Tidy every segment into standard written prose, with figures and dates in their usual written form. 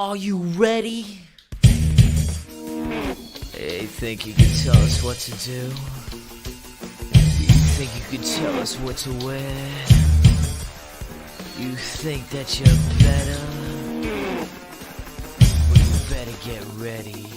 Are you ready? Hey, think you can tell us what to do? You think you can tell us what to wear? You think that you're better? Well, you better get ready.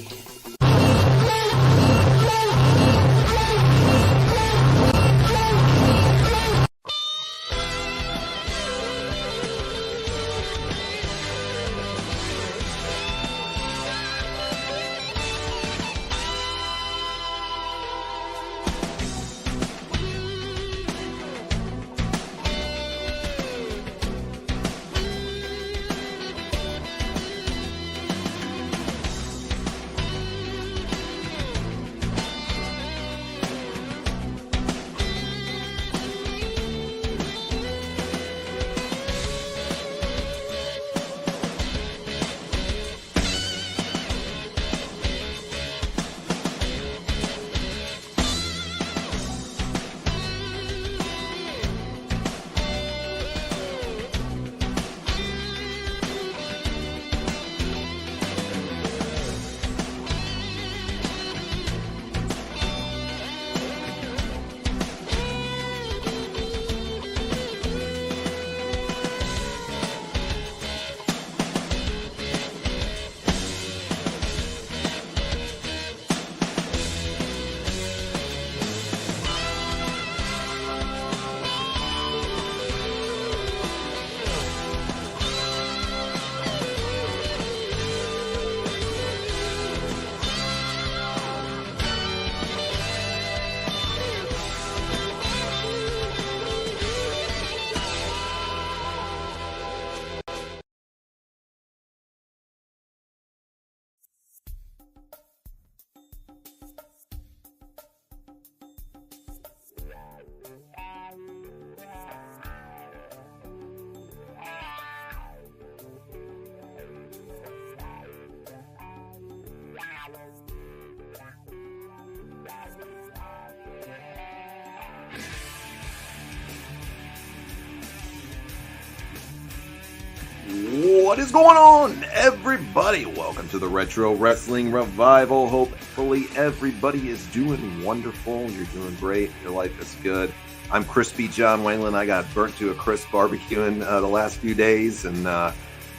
What is going on, everybody? Welcome to the Retro Wrestling Revival. Hopefully everybody is doing wonderful. You're doing great. Your life is good. I'm Crispy John Wayland. I got burnt to a crisp barbecuing the last few days, and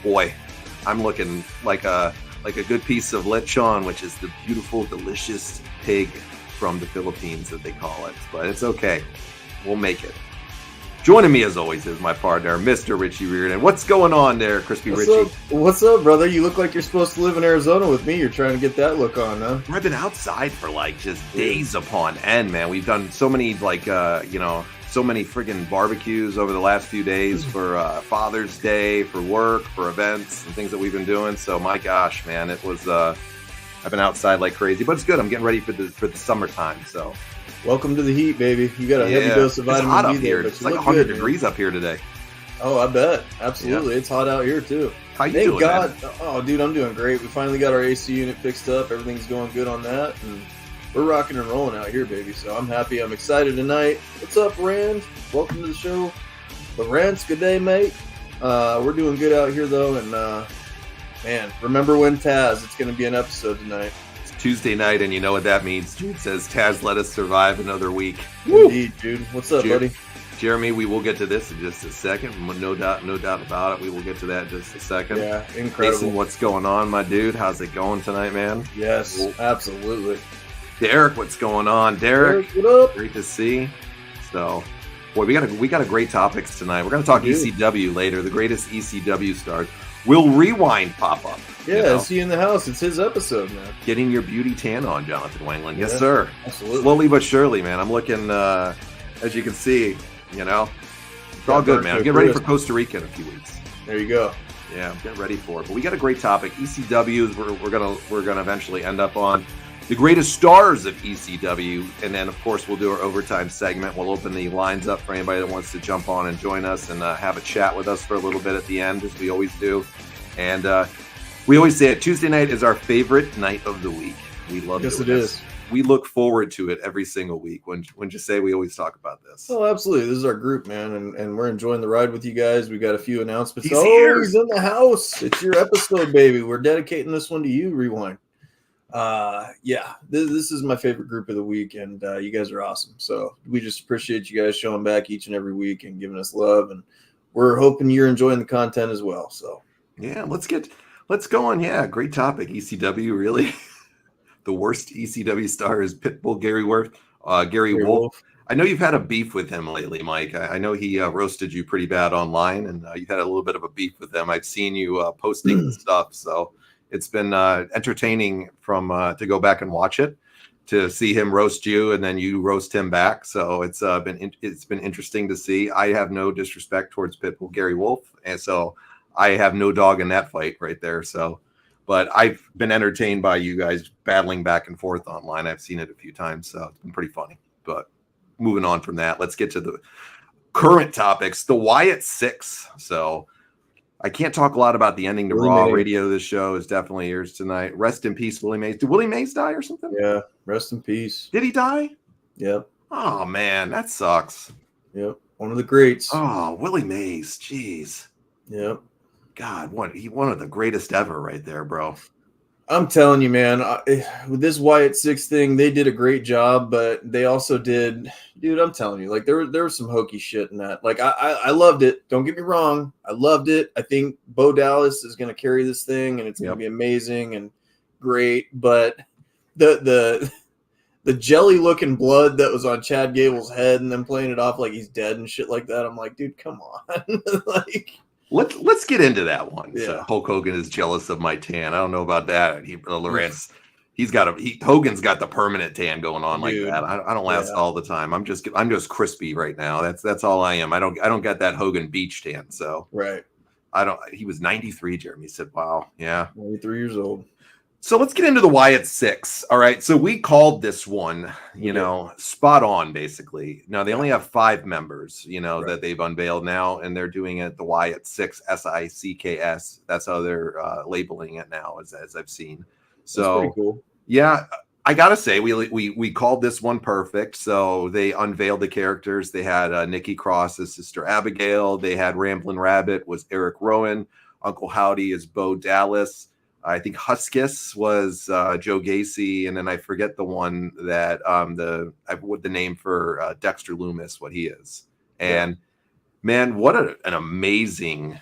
boy, I'm looking like a good piece of lechon, which is the beautiful, delicious pig from the Philippines that they call it. But it's okay. We'll make it. Joining me, as always, is my partner, Mr. Richie Reardon. What's going on there, Crispy Richie? What's up, brother? You look like you're supposed to live in Arizona with me. You're trying to get that look on, huh? I've been outside for, just days upon end, man. We've done so many, so many friggin' barbecues over the last few days for Father's Day, for work, for events, and things that we've been doing. So, my gosh, man, it was, I've been outside like crazy. But it's good. I'm getting ready for the summertime, so... Welcome to the heat, baby. You got a heavy dose of vitamin D. It's hot up here. There, it's like 100 degrees up here today. Oh, I bet. Absolutely. Yeah. It's hot out here, too. How you doing, God. Man? Oh, dude, I'm doing great. We finally got our AC unit fixed up. Everything's going good on that. And we're rocking and rolling out here, baby. So I'm happy. I'm excited tonight. What's up, Rand? Welcome to the show. Lawrence, good day, mate. We're doing good out here, though. And, man, remember when Taz? It's going to be an episode tonight. Tuesday night, and you know what that means. Jude says, Taz, let us survive another week. Indeed, Jude. What's up, buddy? Jeremy, we will get to this in just a second. No doubt about it. We will get to that in just a second. Yeah, incredible. Mason, what's going on, my dude? How's it going tonight, man? Yes, cool. Absolutely. Derek, what's going on? Derek, what up? Great to see. So, boy, we got a great topics tonight. We're going to talk ECW later, the greatest ECW stars. Will Rewind pop up? Yeah, is he in the house? It's his episode now. Getting your beauty tan on, Jonathan Wangland. Yes, sir. Absolutely. Slowly but surely, man. I'm looking, as you can see, it's all good, man. I'm getting ready for Costa Rica in a few weeks. There you go. Yeah, I'm getting ready for it. But we got a great topic. ECWs, we're gonna eventually end up on the greatest stars of ECW, and then of course we'll do our overtime segment. We'll open the lines up for anybody that wants to jump on and join us and have a chat with us for a little bit at the end, as we always do. And we always say it, Tuesday night is our favorite night of the week. We love yes, doing it this. is. we look forward to it every single week. When you say we always talk about this. Oh, absolutely. This is our group, man, and we're enjoying the ride with you guys. We got a few announcements. He's here. He's in the house. It's your episode, baby. We're dedicating this one to you, Rewind. This is my favorite group of the week, and you guys are awesome. So we just appreciate you guys showing back each and every week and giving us love, and we're hoping you're enjoying the content as well. So yeah, let's go on. Yeah, great topic. ECW, really. The worst ECW star is Pitbull Gary Wolf. I know you've had a beef with him lately, Mike. I know he roasted you pretty bad online, and you've had a little bit of a beef with him. I've seen you posting the stuff, so it's been entertaining to go back and watch it, to see him roast you and then you roast him back. So it's been interesting to see. I have no disrespect towards Pitbull Gary Wolf, and so I have no dog in that fight right there. So. But I've been entertained by you guys battling back and forth online. I've seen it a few times, so it's been pretty funny. But moving on from that, let's get to the current topics. The Wyatt Six. So I can't talk a lot about the ending to Raw Radio. This show is definitely yours tonight. Rest in peace, Willie Mays. Did Willie Mays die or something? Yeah, rest in peace. Did he die? Yep. Oh, man, that sucks. Yep, one of the greats. Oh, Willie Mays. Jeez. Yep. God, one of the greatest ever right there, bro. I'm telling you, man, with this Wyatt Six thing, they did a great job, but they also did, dude, I'm telling you, like there was some hokey shit in that. Like I loved it. Don't get me wrong. I loved it. I think Bo Dallas is going to carry this thing and it's going to be amazing and great. But the jelly looking blood that was on Chad Gable's head and then playing it off like he's dead and shit like that. I'm like, dude, come on. Like, Let's get into that one. Yeah. So Hulk Hogan is jealous of my tan. I don't know about that. Lawrence, Hogan's got the permanent tan going on like that. I don't last all the time. I'm just crispy right now. That's all I am. I don't get that Hogan beach tan. So right. He was 93. Jeremy said, "Wow, yeah, 93 years old." So let's get into the Wyatt Six. All right. So we called this one, spot on, basically. Now, they only have 5 members, that they've unveiled now, and they're doing it the Wyatt Six, SICKS. That's how they're labeling it now, as I've seen. So, that's pretty cool. Yeah, I got to say, we called this one perfect. So they unveiled the characters. They had Nikki Cross as Sister Abigail. They had Ramblin' Rabbit was Eric Rowan. Uncle Howdy is Bo Dallas. I think Huskus was Joe Gacy, and then I forget the one that the name for Dexter Loomis, what he is. And man, what an amazing,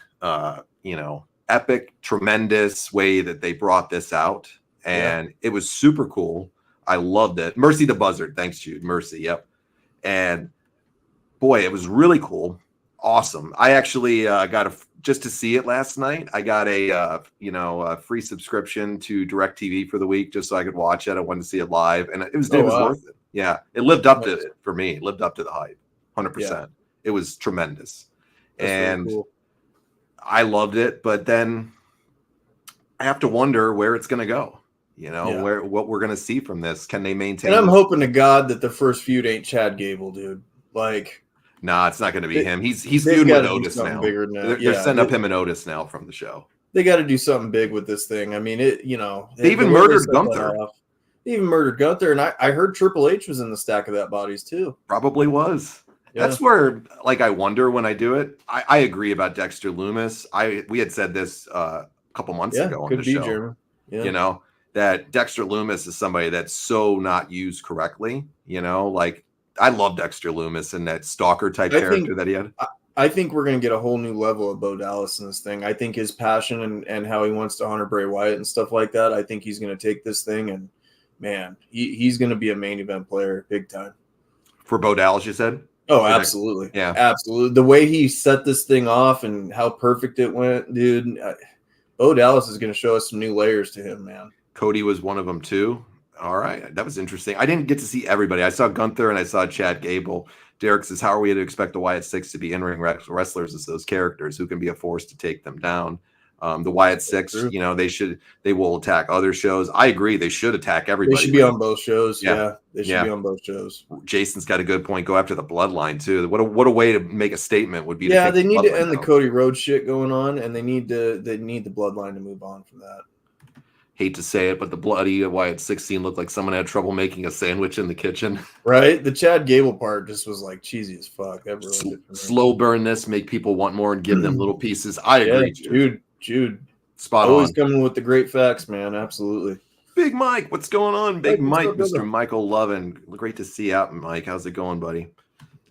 epic, tremendous way that they brought this out, and it was super cool. I loved it. Mercy the Buzzard, thanks, Jude. Mercy, yep. And boy, it was really cool, awesome. I actually got just to see it last night. I got a free subscription to DirecTV for the week just so I could watch it. I wanted to see it live, and it was worth it. Yeah, it lived up to it for me. It lived up to the hype, 100%. Yeah. It was tremendous. That's and really cool. I loved it, but then I have to wonder where it's going to go. What we're going to see from this. Can they maintain? And I'm hoping to God that the first feud ain't Chad Gable, dude. Like, nah, it's not going to be him. He's feuding with Otis now. They're setting up him and Otis now from the show. They got to do something big with this thing. I mean, they even murdered Gunther. They even murdered Gunther, and I heard Triple H was in the stack of that bodies too. Probably was. Yeah. That's where, I wonder when I do it. I agree about Dexter Loomis. We had said this a couple months ago on the show. Jeremy. Yeah. That Dexter Loomis is somebody that's so not used correctly. I love Dexter Loomis and that stalker type character that he had. I think we're going to get a whole new level of Bo Dallas in this thing. I think his passion and how he wants to honor Bray Wyatt and stuff like that, I think he's going to take this thing and, man, he's going to be a main event player big time. For Bo Dallas, you said? Oh, absolutely. Yeah. Absolutely. The way he set this thing off and how perfect it went, dude, Bo Dallas is going to show us some new layers to him, man. Cody was one of them, too. All right. That was interesting. I didn't get to see everybody. I saw Gunther and I saw Chad Gable. Derek says, how are we to expect the Wyatt Six to be in-ring wrestlers as those characters who can be a force to take them down? The Wyatt Six, they will attack other shows. I agree. They should attack everybody. They should be on both shows. Yeah. They should be on both shows. Jason's got a good point. Go after the bloodline too. What a way to make a statement would be. Yeah, they need to end the Cody Rhodes shit going on, and they need the bloodline to move on from that. hate to say it, but the bloody Wyatt 16 looked like someone had trouble making a sandwich in the kitchen. Right? The Chad Gable part just was like cheesy as fuck. That ruined it for me. Slow burn this, make people want more and give them little pieces. I agree, Jude. Spot Always on. coming with the great facts, man. Absolutely. Big Mike, what's going on? Big Mike, Mike, Mr. Michael Lovin. Great to see you out, Mike. How's it going, buddy?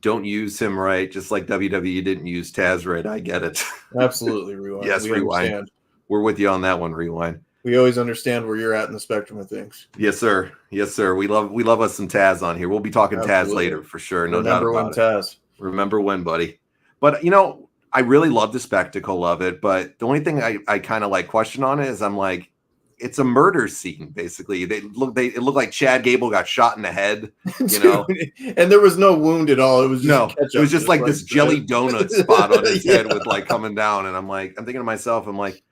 Don't use him right, just like WWE didn't use Taz right. I get it. Absolutely, Rewind. Yes, we Rewind. Understand. We're with you on that one, Rewind. We always understand where you're at in the spectrum of things. Yes, sir. Yes, sir. We love us some Taz on here. We'll be talking Taz later for sure. No doubt about it. Taz. Remember when, buddy. But, you know, I really love the spectacle of it. But the only thing I kind of like question on it is I'm like, it's a murder scene, basically. It looked like Chad Gable got shot in the head, you know. And there was no wound at all. It was just it was just like this jelly donut spot on his head with like coming down. And I'm thinking to myself, I'm like,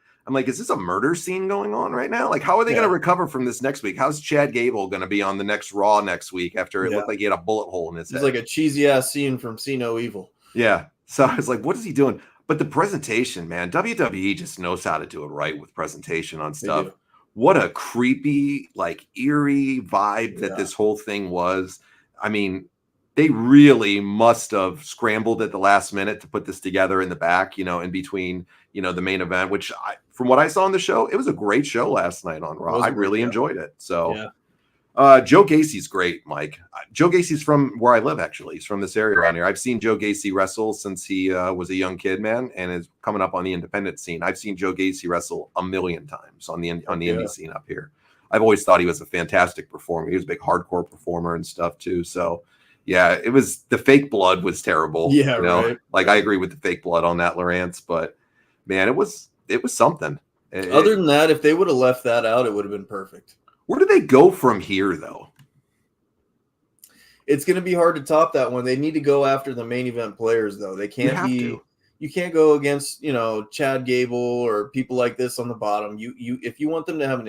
is this a murder scene going on right now? Like, how are they going to recover from this next week? How's Chad Gable going to be on the next Raw next week after it looked like he had a bullet hole in his head? It's like a cheesy ass scene from See No Evil. Yeah. So I was like, what is he doing? But the presentation, man, WWE just knows how to do it right with presentation on stuff. What a creepy, like eerie vibe that this whole thing was. I mean, they really must have scrambled at the last minute to put this together in the back, you know, in between, you know, the main event, which from what I saw on the show, it was a great show last night on Raw. I really enjoyed it. So Joe Gacy's great, Mike. Joe Gacy's from where I live, actually. He's from this area around here. I've seen Joe Gacy wrestle since he was a young kid, man, and is coming up on the independent scene. I've seen Joe Gacy wrestle a million times on the indie scene up here. I've always thought he was a fantastic performer. He was a big hardcore performer and stuff too. So yeah, it was the fake blood was terrible. Yeah, you know? right. Like I agree with the fake blood on that, Lawrence, but man, it was something. Other than that, if they would have left that out, it would have been perfect. Where do they go from here, though? It's going to be hard to top that one. They need to go after the main event players, though. They can't you can't go against, you know, Chad Gable or people like this on the bottom. If you want them to have an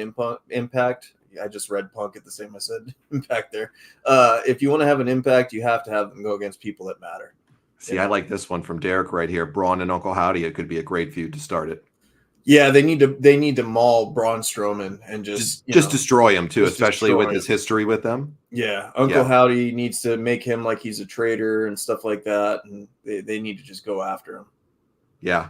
impact, I just read Punk at the same I said impact there. If you want to have an impact, you have to have them go against people that matter. See, I like this one from Derek right here. Braun and Uncle Howdy. It could be a great feud to start it. Yeah, they need to maul Braun Strowman and just destroy him too, especially with his history with them. Yeah, Uncle Howdy needs to make him like he's a traitor and stuff like that, and they need to just go after him. Yeah,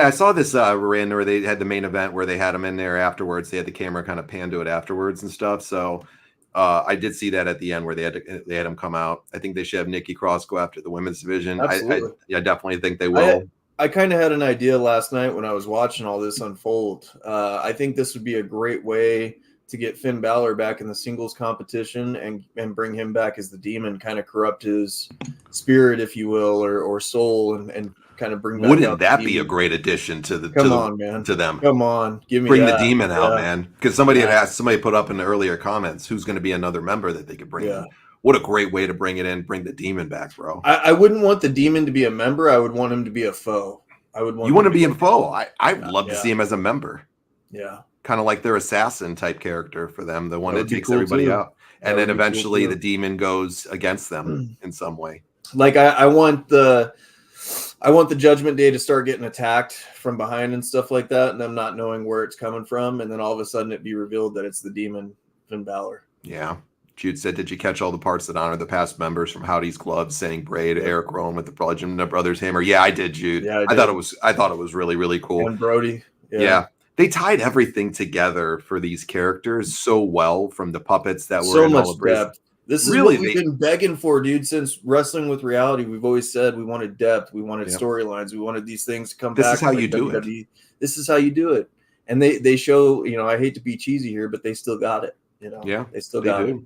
I saw this random where they had the main event where they had him in there afterwards. They had the camera kind of pan to it afterwards and stuff. So I did see that at the end where they had him come out. I think they should have Nikki Cross go after the women's division. I definitely think they will. I kind of had an idea last night when I was watching all this unfold. I think this would be a great way to get Finn Balor back in the singles competition and bring him back as the Demon, kind of corrupt his spirit, if you will, or soul, and kind of bring back. Wouldn't that be a great addition to the to them? Come on, bring the Demon out, man. Because somebody had asked, somebody put up in the earlier comments, who's going to be another member that they could bring in. What a great way to bring it in, bring the Demon back, bro. I wouldn't want the Demon to be a member. I would want him to be a foe. You want to be a foe? I'd love to see him as a member. Yeah. Kind of like their assassin type character for them, the one that takes everybody out. And then eventually the Demon goes against them in some way. Like I want the Judgment Day to start getting attacked from behind and stuff like that, and them not knowing where it's coming from, and then all of a sudden it be revealed that it's the Demon, Finn Balor. Yeah. Jude said, did you catch all the parts that honor the past members from Howdy's Club, saying Braid, Eric Rowan with the Bludgeon Brothers Hammer? Yeah, I did, Jude. Yeah, I thought it was really, really cool. And Brody. Yeah. They tied everything together for these characters so well, from the puppets that were so much depth. This is really what we've been begging for, dude, since Wrestling with Reality. We've always said we wanted depth, we wanted storylines, we wanted these things to come back. This is how you do it. This is how you do it. And they show, you know, I hate to be cheesy here, but they still got it. You know, they still got it.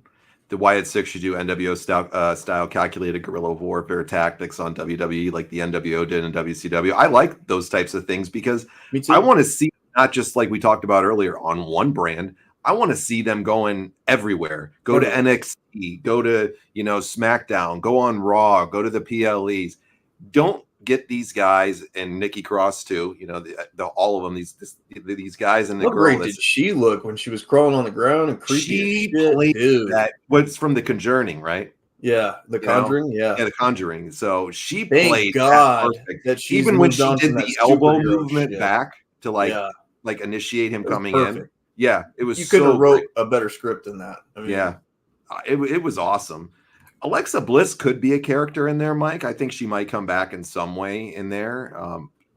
The Wyatt Six should do NWO style calculated guerrilla warfare tactics on WWE like the NWO did in WCW. I like those types of things because I want to see not just like we talked about earlier on one brand. I want to see them going everywhere. Go to NXT, go to, you know, SmackDown, go on Raw, go to the PLEs. Don't get these guys and Nikki Cross too. You know, all of them. These guys and the girl. What great did she look when she was crawling on the ground and creepy? She played that. What's from The Conjuring, right? Yeah, The Conjuring. Yeah, The Conjuring. So she Thank played God that she's even when she did the elbow movement back to like initiate him coming in. Yeah, it was You couldn't so have wrote great. a better script than that. I mean, Yeah, it was awesome. Alexa Bliss could be a character in there, Mike. I think she might come back in some way in there.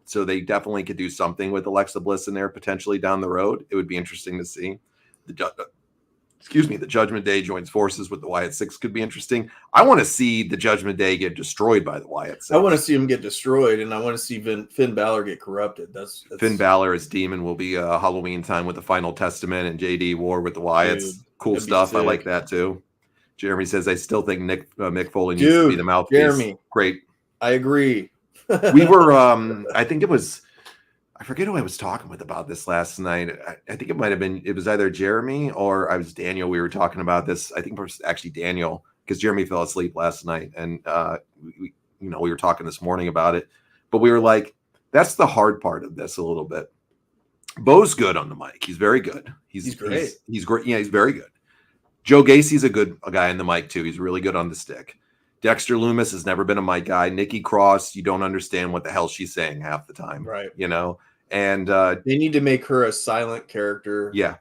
So they definitely could do something with Alexa Bliss in there potentially down the road. It would be interesting to see. The Judgment Day joins forces with the Wyatt Six could be interesting. I want to see the Judgment Day get destroyed by the Wyatt Six. I want to see him get destroyed, and I want to see Finn Balor get corrupted. That's Finn Balor as Demon will be Halloween time with the Final Testament and JD War with the Wyatts. Dude, cool that'd be stuff. I sick. like that too. Jeremy says, I still think Mick Foley needs to be the mouthpiece. Jeremy, great. I agree. We were, I think it was, I forget who I was talking with about this last night. I think it might have been, it was either Jeremy or I was Daniel. We were talking about this. I think it was actually Daniel because Jeremy fell asleep last night. And, we were talking this morning about it. But we were like, that's the hard part of this a little bit. Bo's good on the mic. He's very good. He's great. He's great. Yeah, he's very good. Joe Gacy's a guy on the mic too. He's really good on the stick. Dexter Loomis has never been a mic guy. Nikki Cross, you don't understand what the hell she's saying half the time. Right. And they need to make her a silent character. Yeah.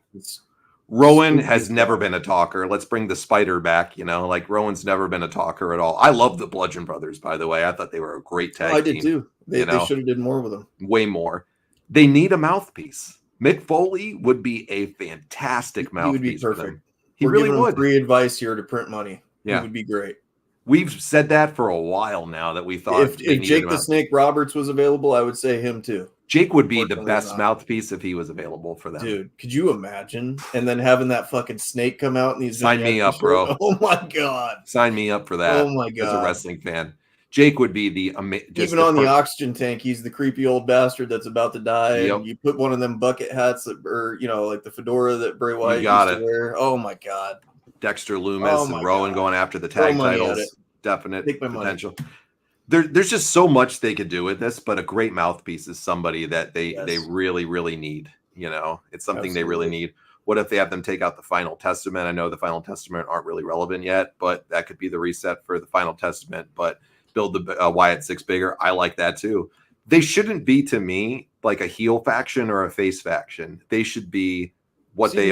Rowan has never been a talker. Let's bring the Spider back. Rowan's never been a talker at all. I love the Bludgeon Brothers, by the way. I thought they were a great tag team. I did too. They should have did more with them. Way more. They need a mouthpiece. Mick Foley would be a fantastic mouthpiece. He would be perfect. He really would. Free advice here to print money. Yeah. It would be great. We've said that for a while now that we thought if Jake the Snake Roberts was available, I would say him too. Jake would be the best mouthpiece if he was available for them. Dude, could you imagine? And then having that fucking snake come out and these sign me up, bro. Oh my god. Sign me up for that. Oh my god. As a wrestling fan. Jake would be the even on the oxygen tank, he's the creepy old bastard that's about to die. Yep. And you put one of them bucket hats or like the fedora that Bray Wyatt used to wear. Oh my god. Dexter Loomis and Rowan going after the tag titles. Definite potential. There's just so much they could do with this, but a great mouthpiece is somebody that they really, really need. It's something they really need. What if they have them take out the Final Testament? I know the Final Testament aren't really relevant yet, but that could be the reset for the Final Testament. But build the Wyatt Six bigger. I like that too. They shouldn't be, to me, like a heel faction or a face faction. They should be they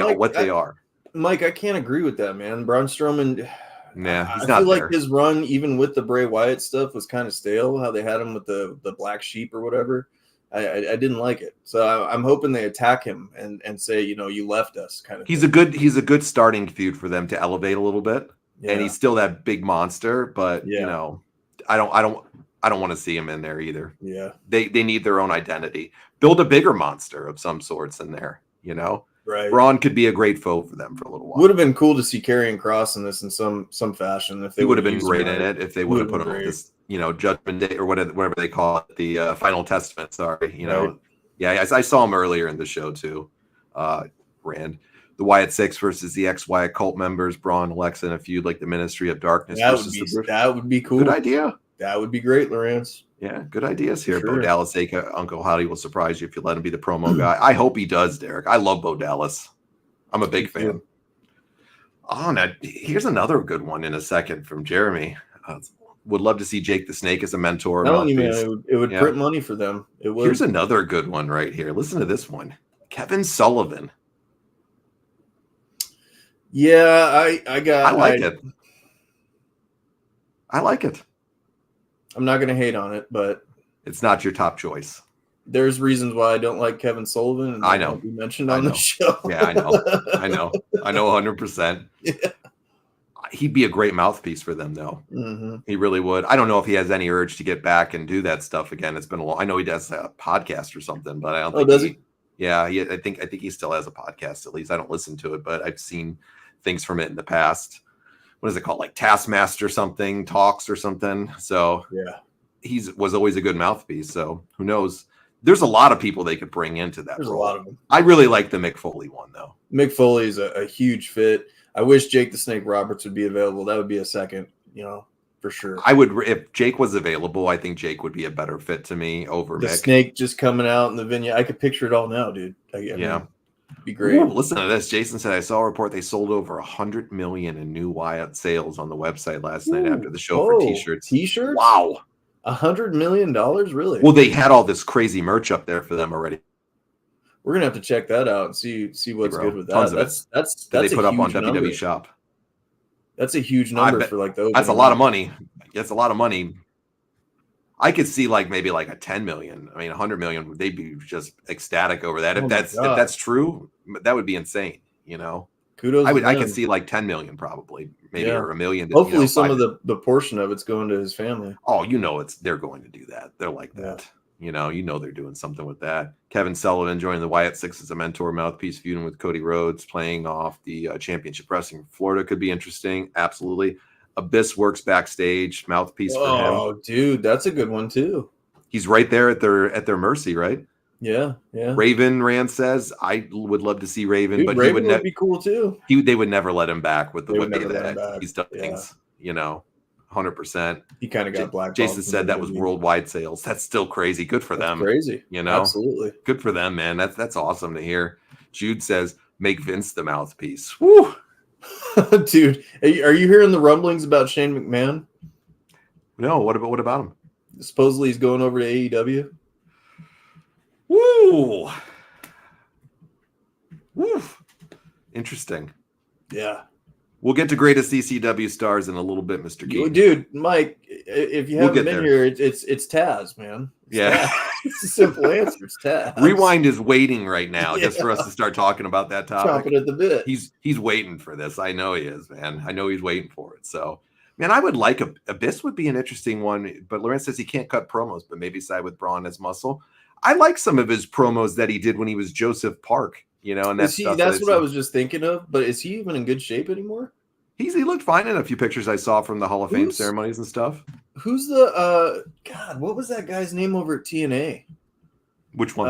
are. Mike, I can't agree with that, man. Braun Strowman. Nah, he's I not feel there. like his run, even with the Bray Wyatt stuff, was kind of stale. How they had him with the black sheep or whatever. I didn't like it. So I'm hoping they attack him and say, you left us, kind of. He's a good starting feud for them to elevate a little bit, and he's still that big monster. But I don't want to see him in there either. Yeah, they need their own identity. Build a bigger monster of some sorts in there. Right. Braun could be a great foe for them for a little while. Would have been cool to see Karrion Kross in this in some fashion. If they would have been great in it if they would have put him on this, Judgment Day or whatever they call it, the Final Testament. Sorry, Yeah, I saw him earlier in the show too. Rand, the Wyatt Six versus the ex-Wyatt cult members, Braun, Alexa, in a feud like the Ministry of Darkness. That would be cool. Good idea. That would be great, Lawrence. Yeah, good ideas here. Sure. Bo Dallas, Uncle Howdy will surprise you if you let him be the promo guy. I hope he does, Derek. I love Bo Dallas. I'm a big fan. Now, here's another good one in a second from Jeremy. Would love to see Jake the Snake as a mentor. Not only, man, it would print money for them. It would. Here's another good one right here. Listen to this one. Kevin Sullivan. Yeah, I like it. I like it. I'm not going to hate on it, but it's not your top choice. There's reasons why I don't like Kevin Sullivan. And I know. We mentioned on the show. Yeah, I know 100%. Yeah. He'd be a great mouthpiece for them, though. Mm-hmm. He really would. I don't know if he has any urge to get back and do that stuff again. It's been a long. I know he does a podcast or something, but I don't think. Does he? Yeah, I think he still has a podcast. At least I don't listen to it, but I've seen things from it in the past. What is it called? Like Taskmaster something, Talks or something. So yeah, was always a good mouthpiece. So who knows? There's a lot of people they could bring into that. There's role. A lot of them. I really like the Mick Foley one though. Mick Foley is a huge fit. I wish Jake the Snake Roberts would be available. That would be a second, for sure. I would, if Jake was available, I think Jake would be a better fit to me over the Mick. Snake just coming out in the vignette. I could picture it all now, dude. I mean, be great. Ooh, listen to this. Jason said, I saw a report they sold over 100 million in new Wyatt sales on the website last night after the show for t-shirts. T-shirts? Wow. $100 million, really? Well, they had all this crazy merch up there for them already. We're gonna have to check that out and see what's bro, good with tons that. of it. That's That they a put up on huge number. WWE Shop. That's a huge I number bet for like those. that's a lot of money. That's a lot of money. I could see like maybe like a 10 million. I mean, 100 million. They'd be just ecstatic over that. Oh If my that's God. true, that would be insane. You know, Kudos. I could see like 10 million probably, maybe Yeah. or a million. Hopefully, some of the portion of it's going to his family. Oh, they're going to do that. They're like that. You know they're doing something with that. Kevin Sullivan joining the Wyatt Six as a mentor mouthpiece, feuding with Cody Rhodes, playing off the championship wrestling. Florida could be interesting. Absolutely. Abyss works backstage, mouthpiece for him. Oh, dude, that's a good one too. He's right there at their mercy, right? Yeah, yeah. Raven Rand says, I would love to see Raven, Dude, but Raven would be cool too. They would never let him back with the They would way never let him that back. he's done things. 100%. He kind of got blackballed. Jason said that was worldwide sales. That's still crazy. Good for them. Crazy. Absolutely. Good for them, man. That's awesome to hear. Jude says, make Vince the mouthpiece. Woo! Dude, are you hearing the rumblings about Shane McMahon? No, what about him? Supposedly he's going over to AEW. Woo! Woo! Interesting. Yeah. We'll get to greatest ECW stars in a little bit, Mr. Keaton. Dude, Mike, if you haven't been here, it's Taz, man. Taz. It's a simple answer. It's Taz. Rewind is waiting right now just for us to start talking about that topic. Chomping at the bit. He's waiting for this. I know he is, man. I know he's waiting for it. So, man, I would like Abyss would be an interesting one, but Lorenz says he can't cut promos, but maybe side with Braun as muscle. I like some of his promos that he did when he was Joseph Park, and that's what I was just thinking of. But is he even in good shape anymore? He looked fine in a few pictures I saw from the Hall of Fame ceremonies and stuff. Who's the God? What was that guy's name over at TNA? Which one?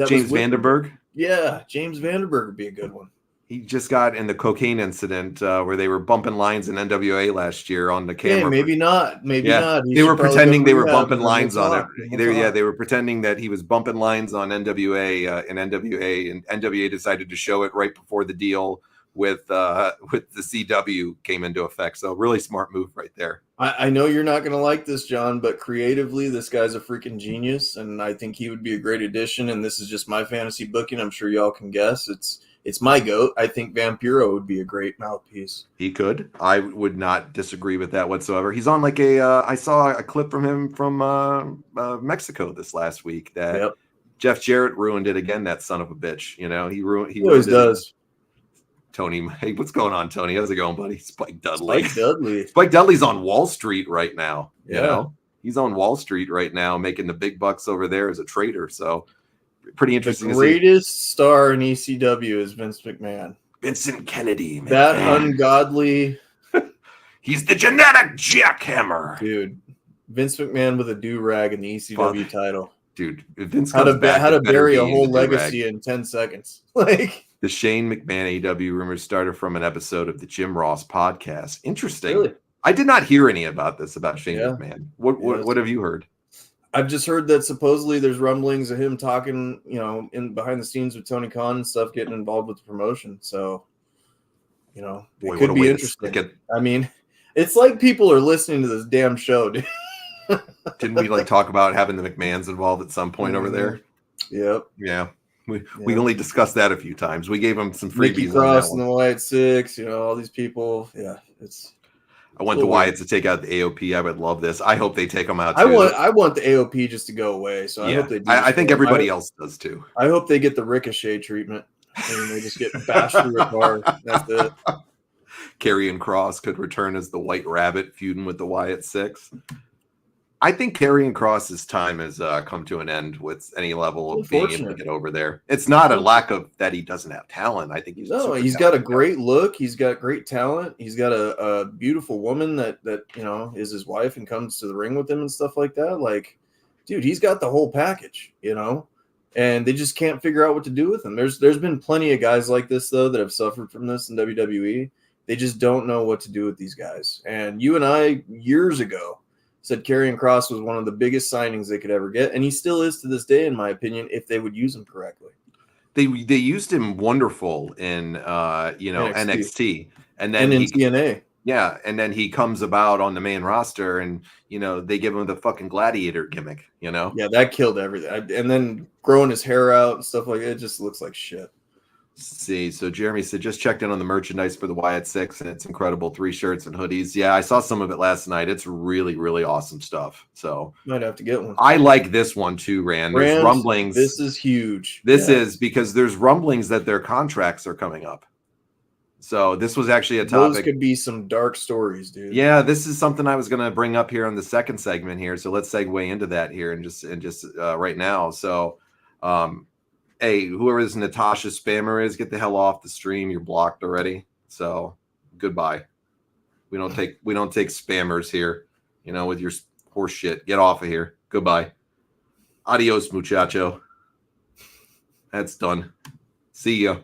James Vandenberg. Yeah, James Vandenberg would be a good one. He just got in the cocaine incident where they were bumping lines in NWA last year on the camera. Hey, maybe not. Maybe not. They were pretending they were bumping lines on it. They were pretending that he was bumping lines on NWA in NWA, and NWA decided to show it right before the deal with the CW came into effect. So really smart move right there. I know you're not going to like this, John, but creatively, this guy's a freaking genius, and I think he would be a great addition. And this is just my fantasy booking. I'm sure y'all can guess. It's my goat. I think Vampiro would be a great mouthpiece. He could. I would not disagree with that whatsoever. He's on like I saw a clip from him from Mexico this last week that Jeff Jarrett ruined it again. That son of a bitch. He always does. Tony, hey, what's going on, Tony? How's it going, buddy? Spike Dudley. Spike Dudley's on Wall Street right now. Yeah. He's on Wall Street right now, making the big bucks over there as a trader. So pretty interesting. The greatest star in ECW is Vince McMahon. Vincent Kennedy. McMahon. That ungodly. He's the genetic jackhammer. Dude, Vince McMahon with a do-rag in the ECW title. Dude, Vince how to bury a whole legacy in 10 seconds. Like the Shane McMahon AEW rumors started from an episode of the Jim Ross podcast. Interesting. Really? I did not hear any about this about Shane McMahon. What have you heard? I've just heard that supposedly there's rumblings of him talking, in behind the scenes with Tony Khan and stuff, getting involved with the promotion. So, it could be interesting. I mean, it's like people are listening to this damn show, dude. Didn't we talk about having the McMahons involved at some point over there? Yep. Yeah. We only discussed that a few times. We gave them some freebies. Nikki Cross and the Wyatt Six, all these people. Yeah, I want the Wyatts to take out the AOP. I would love this. I hope they take them out too. I want the AOP just to go away. So I hope they do. I think everybody else does too. I hope they get the Ricochet treatment and they just get bashed through a car. That's it. Karrion Kross could return as the White Rabbit, feuding with the Wyatt Six. I think Karrion Kross's time has come to an end with any level of being able to get over there. It's not a lack of that he doesn't have talent. I think he's got a great look. He's got great talent. He's got a beautiful woman that is his wife and comes to the ring with him and stuff like that. Like, dude, he's got the whole package, and they just can't figure out what to do with him. There's been plenty of guys like this though that have suffered from this in WWE. They just don't know what to do with these guys. And you and I years ago said Karrion Kross was one of the biggest signings they could ever get, and he still is to this day, in my opinion, if they would use him correctly. They used him wonderful in NXT, and then in TNA. Yeah, and then he comes about on the main roster, and they give him the fucking gladiator gimmick. Yeah, that killed everything. And then growing his hair out and stuff like that, it just looks like shit. See, so Jeremy said just checked in on the merchandise for the Wyatt Six, and it's incredible. 3 shirts and hoodies. Yeah, I saw some of it last night. It's really, really awesome stuff. So Might have to get one. I like this one too, Rand. There's rumblings. This is huge. This is because there's rumblings that their contracts are coming up. So this was actually a topic. Those could be some dark stories, dude. Yeah, this is something I was going to bring up here on the second segment here. So let's segue into that here and just right now. So, hey, whoever this Natasha spammer is, get the hell off the stream. You're blocked already. So goodbye. We don't take spammers here. With your horse shit. Get off of here. Goodbye. Adios, muchacho. That's done. See ya.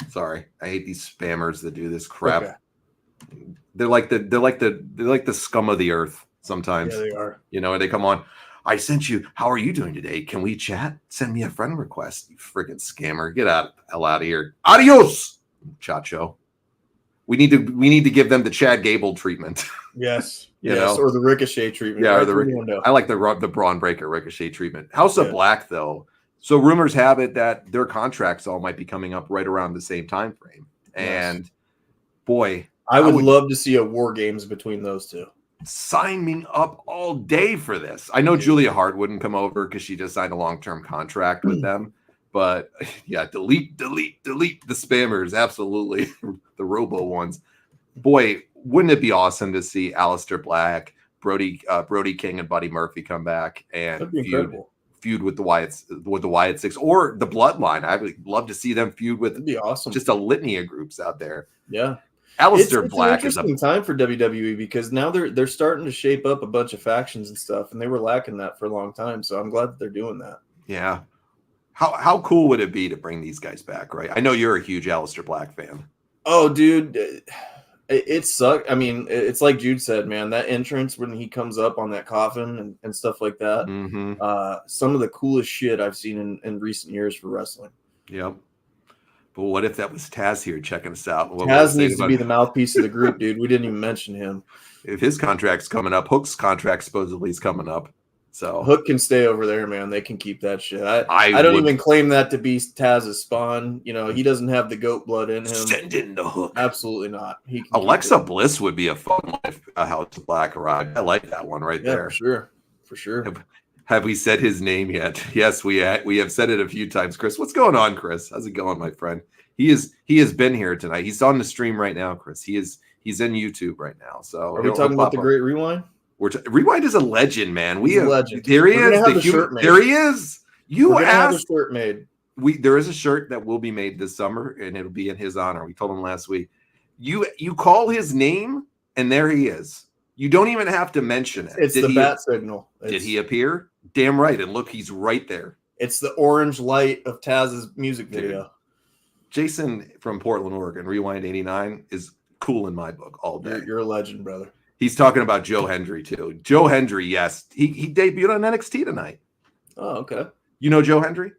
Sorry, I hate these spammers that do this crap. Okay. They're like the scum of the earth sometimes. Yeah, they are. And they come on. I sent you. How are you doing today? Can we chat? Send me a friend request. You freaking scammer. Get out of here. Adios, muchacho. We need to give them the Chad Gable treatment. Yes. Yes, or the Ricochet treatment. Yeah, right, I like the Braun Breaker Ricochet treatment. House of Black though. So rumors have it that their contracts all might be coming up right around the same time frame. And boy, I would love to see a War Games between those two. Sign me up all day for this. I know Julia Hart wouldn't come over because she just signed a long-term contract with them. But yeah, delete the spammers. Absolutely. The robo ones. Boy, wouldn't it be awesome to see Aleister Black, Brody King, and Buddy Murphy come back and feud with the Wyatt Six or the Bloodline. I would love to see them feud with. That'd be awesome. Just a litany of groups out there. Yeah, Aleister Black is an interesting time for WWE because now they're starting to shape up a bunch of factions and stuff, and they were lacking that for a long time. So I'm glad that they're doing that. Yeah, how cool would it be to bring these guys back? Right, I know you're a huge Aleister Black fan. Oh, dude. It sucked. I mean, it's like Jude said, man, that entrance when he comes up on that coffin and stuff like that. Mm-hmm. Some of the coolest shit I've seen in recent years for wrestling. Yep. But what if that was Taz here checking us out? Taz needs to be the mouthpiece of the group, dude. We didn't even mention him. If his contract's coming up, Hook's contract supposedly is coming up. So Hook can stay over there, man. They can keep that shit. I don't even claim that to be Taz's spawn. He doesn't have the goat blood in him. Send in the Hook. Absolutely not. Alexa Bliss would be a fun House of Black ride. I like that one right there. For sure. Have we said his name yet? Yes, we have said it a few times. Chris, what's going on, Chris? How's it going, my friend? He has been here tonight. He's on the stream right now, Chris. He's in YouTube right now. So are we talking about the Great Rewind? Rewind is a legend, man. He's a legend. There he is. There he is. You asked. Have a shirt made. There is a shirt that will be made this summer, and it'll be in his honor. We told him last week. You call his name, and there he is. You don't even have to mention it. It's the bat signal. Did he appear? Damn right. And look, he's right there. It's the orange light of Taz's music video. Dude. Jason from Portland, Oregon, Rewind 89 is cool in my book all day. You're a legend, brother. He's talking about Joe Hendry too. Joe Hendry, yes, he debuted on NXT tonight. Oh, okay. You know Joe Hendry?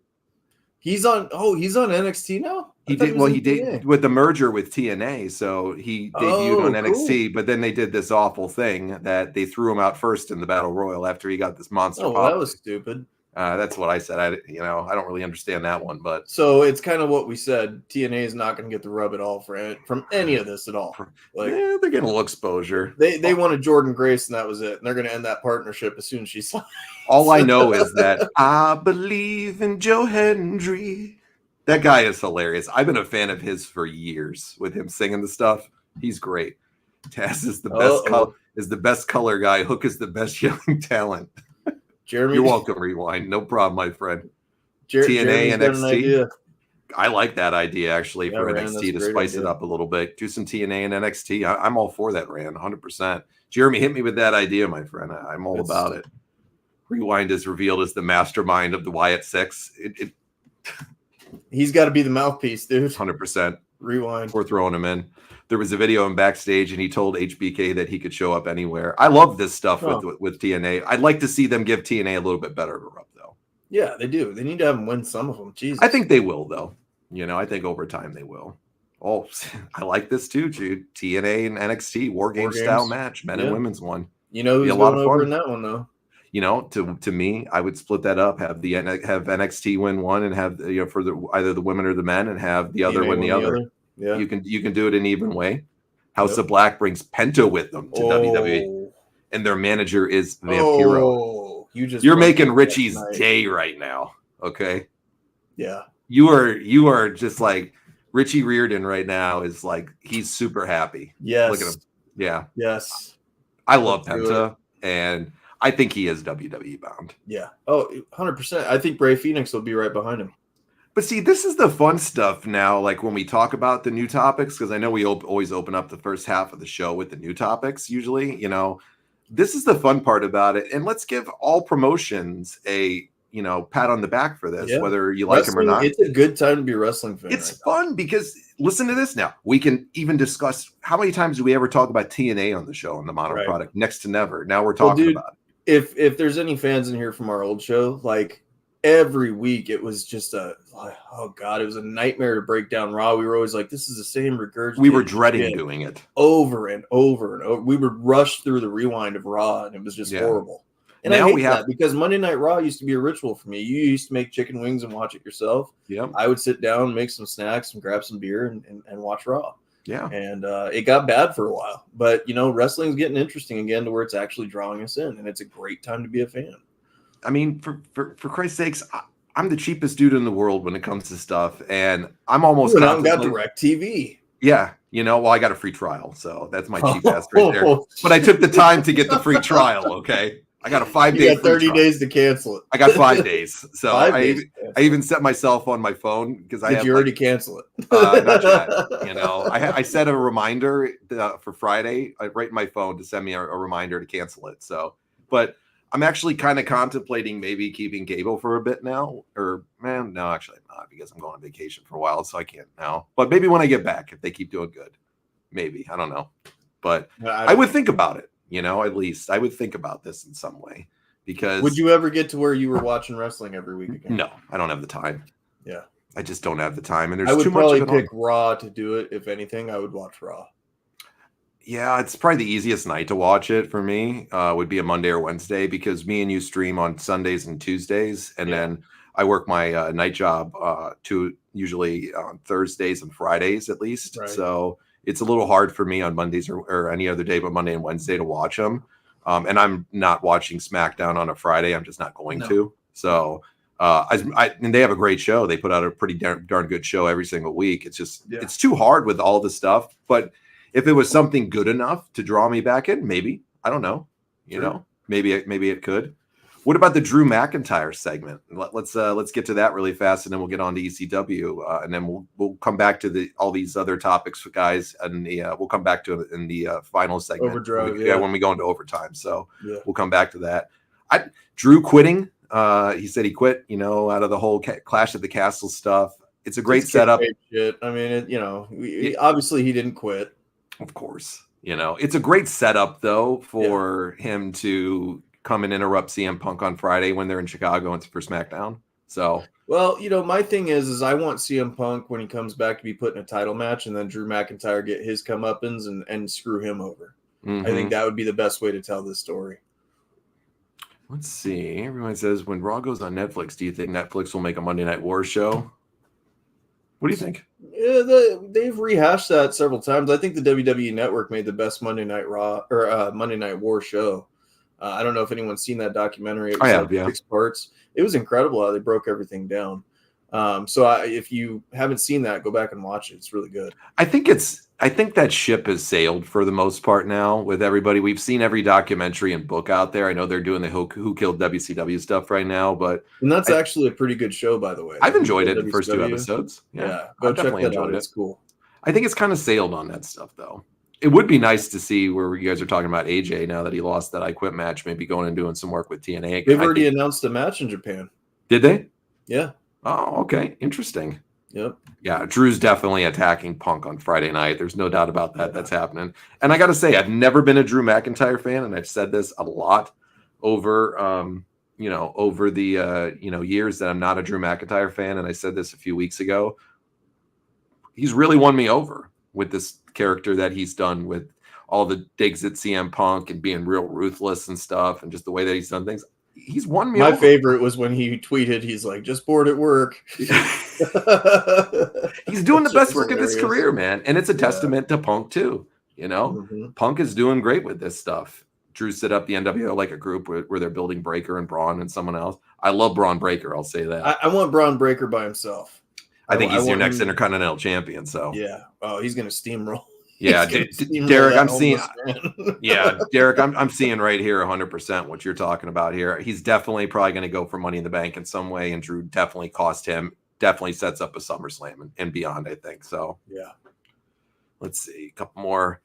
He's on NXT now. He did with the merger with TNA, so he debuted on NXT. Cool. But then they did this awful thing that they threw him out first in the Battle Royal after he got this monster. Oh, well, that was stupid. That's what I said. I don't really understand that one, but so it's kind of what we said. TNA is not going to get the rub at all from any of this at all. Like, they're getting a little exposure. They wanted Jordan Grace, and that was it. And they're going to end that partnership as soon as she signs. All I know is that I believe in Joe Hendry. That guy is hilarious. I've been a fan of his for years with him singing the stuff. He's great. Taz is the best color guy. Hook is the best yelling talent. Jeremy, you're welcome. Rewind, no problem, my friend. TNA NXT. I like that idea actually for NXT to spice it up a little bit. Do some TNA and NXT. I'm all for that, Rand. 100%. Jeremy, hit me with that idea, my friend. I'm all about it. Rewind is revealed as the mastermind of the Wyatt Six. He's got to be the mouthpiece, dude. 100%. Rewind. We're throwing him in. There was a video in backstage, and he told HBK that he could show up anywhere. I love this stuff with TNA. I'd like to see them give TNA a little bit better of a rub, though. Yeah, they do. They need to have them win some of them. Jesus. I think they will, though. I think over time they will. Oh, I like this too, Jude. TNA and NXT War Games style match, men and women's one. You know Be who's a lot going of over fun. in that one though? You know, to me, I would split that up. Have NXT win one, and have for either the women or the men, and have the other TNA win the other. Yeah, You can do it an even way. House Yep. of Black brings Penta with them to WWE, and their manager is Vampiro. Oh, You're making Richie's day right now. Okay. Yeah. You are just like Richie Riordan right now is like he's super happy. Yes. Look at him. Yeah. Yes. I love Penta, and I think he is WWE bound. Yeah. Oh, 100%. I think Bray Phoenix will be right behind him. But see, this is the fun stuff now, like when we talk about the new topics, because I know we always open up the first half of the show with the new topics, usually, this is the fun part about it. And let's give all promotions a, pat on the back for this, whether you like them or not. It's a good time to be a wrestling fan. It's fun because listen to this now. We can even discuss how many times do we ever talk about TNA on the show on the mono product? Next to never. Now we're talking about it. If there's any fans in here from our old show, like every week it was just it was a nightmare to break down Raw. We were always like, this is the same regurgitated. We were dreading doing it over and over and over. We would rush through the rewind of Raw, and it was just horrible. And now I hate that because Monday Night Raw used to be a ritual for me. You used to make chicken wings and watch it yourself. Yep. I would sit down, make some snacks, and grab some beer and watch Raw. Yeah. And it got bad for a while. But, wrestling's getting interesting again to where it's actually drawing us in. And it's a great time to be a fan. I mean, for Christ's sakes, I'm the cheapest dude in the world when it comes to stuff. And I'm almost got DirecTV. Yeah. I got a free trial. So that's my cheap ass right there. But I took the time to get the free trial. Okay. I got a 5-day. You got 30 days to cancel it. I got 5 days. So I even set myself on my phone because Did you already cancel it? Not yet. I set a reminder for Friday. I write my phone to send me a reminder to cancel it. So, but I'm actually kind of contemplating maybe keeping cable for a bit now. Or no, actually I'm not because I'm going on vacation for a while, so I can't now. But maybe when I get back, if they keep doing good, maybe I don't know. But I would think about it. At least I would think about this in some way because would you ever get to where you were watching wrestling every week again? No, I don't have the time. Yeah. I just don't have the time. And I would probably pick Raw to do it. If anything, I would watch Raw. Yeah, it's probably the easiest night to watch it for me. Would be a Monday or Wednesday because me and you stream on Sundays and Tuesdays. And then I work my night job usually on Thursdays and Fridays at least. Right. So it's a little hard for me on Mondays or any other day but Monday and Wednesday to watch them. And I'm not watching SmackDown on a Friday. I'm just not going to. So and they have a great show. They put out a pretty darn good show every single week. It's just it's too hard with all the stuff. But if it was something good enough to draw me back in, maybe. I don't know. Maybe it could. What about the Drew McIntyre segment? Let's get to that really fast, and then we'll get on to ECW, and then we'll come back to all these other topics, guys, and we'll come back to it in the final segment. Overdrive, when we go into overtime. So we'll come back to that. Drew quitting. He said he quit. Out of the whole Clash of the Castle stuff. It's a great setup. Shit. I mean, obviously he didn't quit. Of course, it's a great setup though for him to come and interrupt CM Punk on Friday when they're in Chicago and for SmackDown. So, well, my thing is I want CM Punk when he comes back to be put in a title match, and then Drew McIntyre get his comeuppance and screw him over. Mm-hmm. I think that would be the best way to tell this story. Let's see. Everyone says when Raw goes on Netflix, do you think Netflix will make a Monday Night War show? What do you think? Yeah, they've rehashed that several times. I think the WWE Network made the best Monday Night Raw or Monday Night War show. I don't know if anyone's seen that documentary. It was 6 parts. It was incredible how they broke everything down. If you haven't seen that, go back and watch it. It's really good. I think that ship has sailed for the most part now with everybody. We've seen every documentary and book out there. I know they're doing the Who Killed WCW stuff right now, and that's actually a pretty good show, by the way. I've enjoyed it the first 2 episodes. Yeah, go check that out. It's cool. I think it's kind of sailed on that stuff though. It would be nice to see where you guys are talking about AJ now that he lost that I Quit match, maybe going and doing some work with TNA. They've already announced a match in Japan. Did they? Yeah. Oh, okay. Interesting. Yep. Yeah, Drew's definitely attacking Punk on Friday night. There's no doubt about that. Yeah. That's happening. And I got to say, I've never been a Drew McIntyre fan, and I've said this a lot over the years that I'm not a Drew McIntyre fan. And I said this a few weeks ago. he's really won me over with this character that he's done with all the digs at CM Punk and being real ruthless and stuff, and just the way that he's done things. He's won me My over. favorite was when he tweeted, he's like, just bored at work. He's doing the best work of his career, man. And it's a testament to Punk, too. You know, Punk is doing great with this stuff. Drew set up the NWO like a group where they're building Breaker and Braun and someone else. I love Braun Breaker. I'll say that. I want Braun Breaker by himself. I think he's your next Intercontinental Champion. So yeah. Oh, he's going to steamroll. Yeah, Derek, I'm seeing. Yeah, Derek, I'm seeing right here 100% what you're talking about here. He's definitely probably going to go for Money in the Bank in some way, and Drew definitely cost him. Definitely sets up a SummerSlam and beyond, I think. So yeah. Let's see a couple more.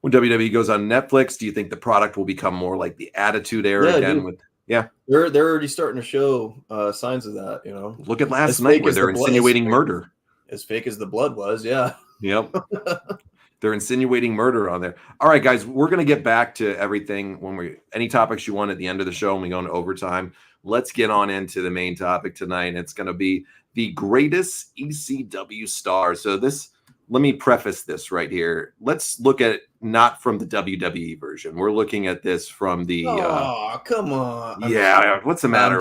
When WWE goes on Netflix, do you think the product will become more like the Attitude Era again? They're already starting to show signs of that. You know, look at last night where they're insinuating murder. As fake as the blood was, yeah. Yep. They're insinuating murder on there. All right, guys, we're going to get back to everything any topics you want at the end of the show when we go into overtime. Let's get on into the main topic tonight. And it's going to be the greatest ECW stars. So let me preface this right here. Let's look at it not from the WWE version. We're looking at this from the. Oh, come on. Yeah. What's the matter?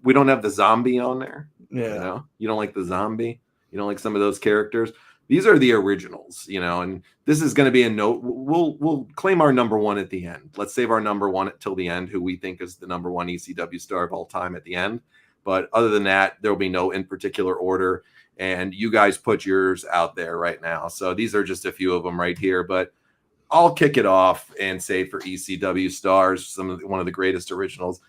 We don't have the zombie on there. Yeah. You know? You don't like the zombie? You don't like some of those characters? These are the originals, you know, and this is going to be a note. We'll claim our number one at the end. Let's save our number one till the end, who we think is the number one ECW star of all time at the end. But other than that, there will be no in particular order. And you guys put yours out there right now. So these are just a few of them right here. But I'll kick it off and say for ECW stars, one of the greatest originals.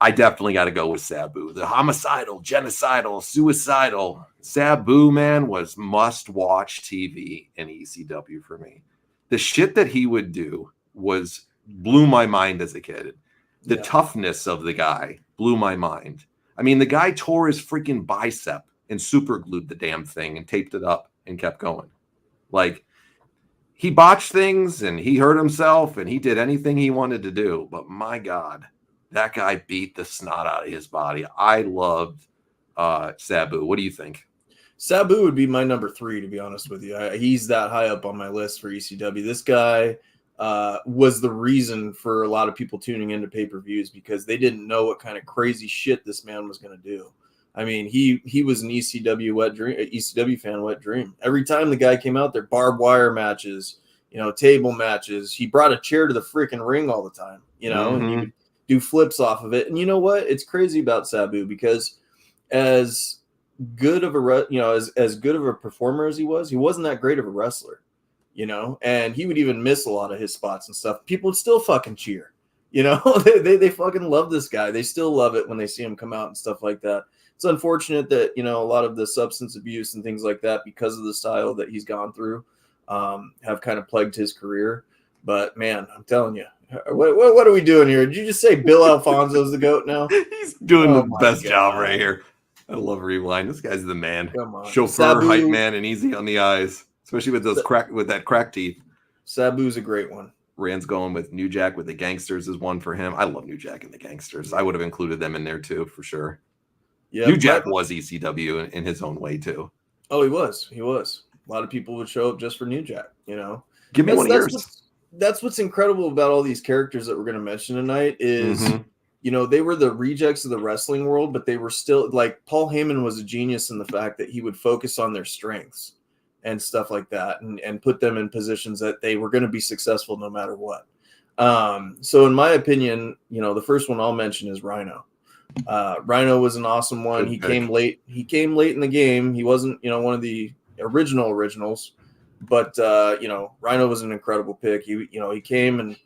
I definitely got to go with Sabu. The homicidal, genocidal, suicidal Sabu, man, was must-watch TV in ECW for me. The shit that he would do blew my mind as a kid. The toughness of the guy blew my mind. I mean, the guy tore his freaking bicep and super glued the damn thing and taped it up and kept going. Like, he botched things and he hurt himself and he did anything he wanted to do. But my God, that guy beat the snot out of his body. I loved Sabu. What do you think? Sabu would be my number 3, to be honest with you. He's that high up on my list for ECW. This guy was the reason for a lot of people tuning into pay-per-views because they didn't know what kind of crazy shit this man was going to do. I mean, he was an ECW fan wet dream. Every time the guy came out there, barbed wire matches, table matches. He brought a chair to the freaking ring all the time, and he would do flips off of it. And you know what? It's crazy about Sabu because as good of as good of a performer as he wasn't that great of a wrestler, and he would even miss a lot of his spots and stuff. People would still fucking cheer, they fucking love this guy. They still love it when they see him come out and stuff like that. It's unfortunate that, a lot of the substance abuse and things like that, because of the style that he's gone through, have kind of plagued his career. But man, I'm telling you, what are we doing here? Did you just say Bill Alfonso's the GOAT now? He's doing the best job right here. I love Rewind. This guy's the man. Come on. Chauffeur, Sabu, hype man, and easy on the eyes, especially with that crack teeth. Sabu's a great one. Rand's going with New Jack with the Gangsters is one for him. I love New Jack and the Gangsters. I would have included them in there too, for sure. Yeah, New Jack was ECW in his own way too. Oh, he was. A lot of people would show up just for New Jack. Give me one of yours. That's what's incredible about all these characters that we're going to mention tonight is, they were the rejects of the wrestling world, but they were still like Paul Heyman was a genius in the fact that he would focus on their strengths and stuff like that and put them in positions that they were going to be successful no matter what. So in my opinion, the first one I'll mention is Rhino. Rhino was an awesome one. He came late in the game. He wasn't, one of the originals, but Rhino was an incredible pick. He came, and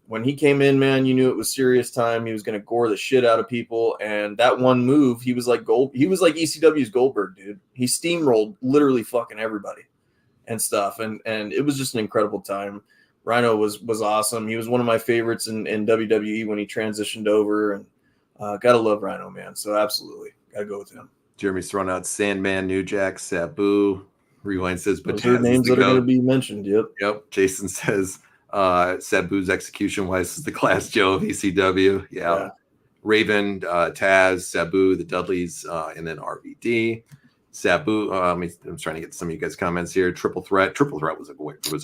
when he came in, man, you knew it was serious time. He was going to gore the shit out of people. And that one move, he was like ECW's Goldberg, dude. He steamrolled literally fucking everybody and stuff. And it was just an incredible time. Rhino was awesome. He was one of my favorites in WWE when he transitioned over, and gotta love Rhino, man. So absolutely gotta go with him. Jeremy's throwing out Sandman, New Jack, Sabu. Rewind says, but those are names that are going to be mentioned. Yep. Jason says, Sabu's execution wise is the Class Joe of ECW. Yeah. Raven, Taz, Sabu, the Dudleys, and then RVD. Sabu. I'm trying to get some of you guys' comments here. Triple Threat. Triple Threat was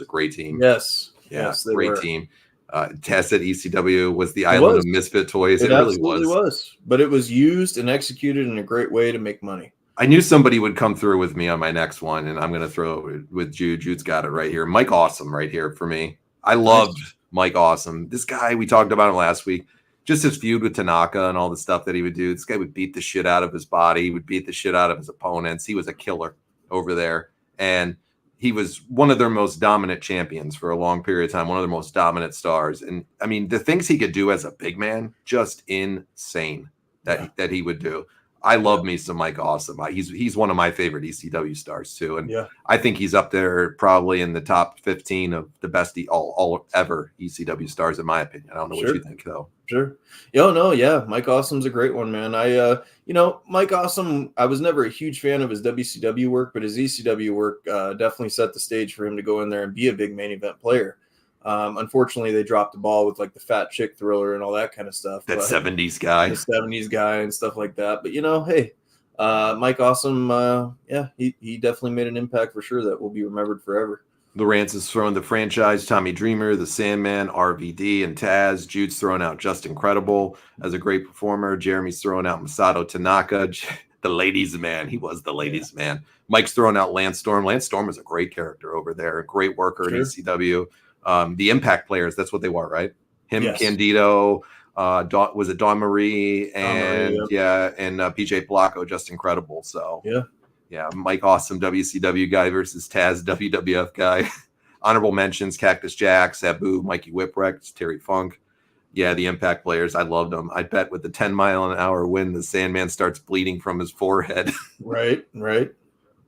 a great team. Yes. Yeah, Yes, they great were. team. Taz at ECW was the It island was. of misfit toys. It really absolutely was. But it was used and executed in a great way to make money. I knew somebody would come through with me on my next one, and I'm going to throw it with Jude. Jude's got it right here. Mike Awesome right here for me. I loved Mike Awesome. This guy, we talked about him last week. Just his feud with Tanaka and all the stuff that he would do. This guy would beat the shit out of his body. He would beat the shit out of his opponents. He was a killer over there. And he was one of their most dominant champions for a long period of time, one of their most dominant stars. And I mean, the things he could do as a big man, just insane that he would do. I love me some Mike Awesome. He's one of my favorite ECW stars too, and I think he's up there probably in the top 15 of the best all ever ECW stars in my opinion. I don't know what you think though. Sure. Mike Awesome's a great one, man. Mike Awesome, I was never a huge fan of his WCW work, but his ECW work definitely set the stage for him to go in there and be a big main event player. Unfortunately, they dropped the ball with like the fat chick thriller and all that kind of stuff. That 70s guy. The 70s guy and stuff like that. But, hey, Mike Awesome, he definitely made an impact for sure that will be remembered forever. Lawrence is throwing the franchise, Tommy Dreamer, the Sandman, RVD, and Taz. Jude's throwing out Just Incredible as a great performer. Jeremy's throwing out Masato Tanaka, the ladies' man. He was the ladies' man. Mike's throwing out Lance Storm. Lance Storm is a great character over there, a great worker in ECW. The Impact players, that's what they were, right? Him, Candido, was it Dawn Marie, and PJ Blanco, Just Incredible. So Mike Awesome, WCW guy versus Taz, WWF guy. Honorable mentions: Cactus Jack, Sabu, Mikey Whipwreck, Terry Funk. Yeah, the Impact players, I loved them. I bet with the 10-mile-an-hour wind, the Sandman starts bleeding from his forehead. Right.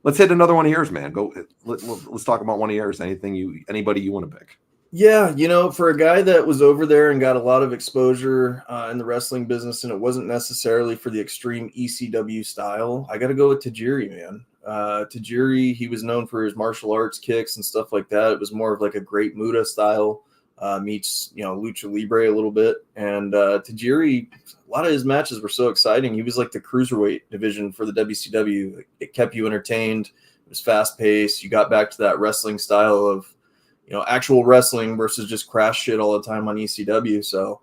Let's hit another one of yours, man. Let's talk about one of yours. Anybody you want to pick? Yeah, for a guy that was over there and got a lot of exposure in the wrestling business, and it wasn't necessarily for the extreme ECW style, I got to go with Tajiri, man. Tajiri, he was known for his martial arts kicks and stuff like that. It was more of like a Great Muta style meets, Lucha Libre a little bit. And Tajiri, a lot of his matches were so exciting. He was like the cruiserweight division for the WCW. It kept you entertained. It was fast paced. You got back to that wrestling style of, actual wrestling versus just crash shit all the time on ECW. So,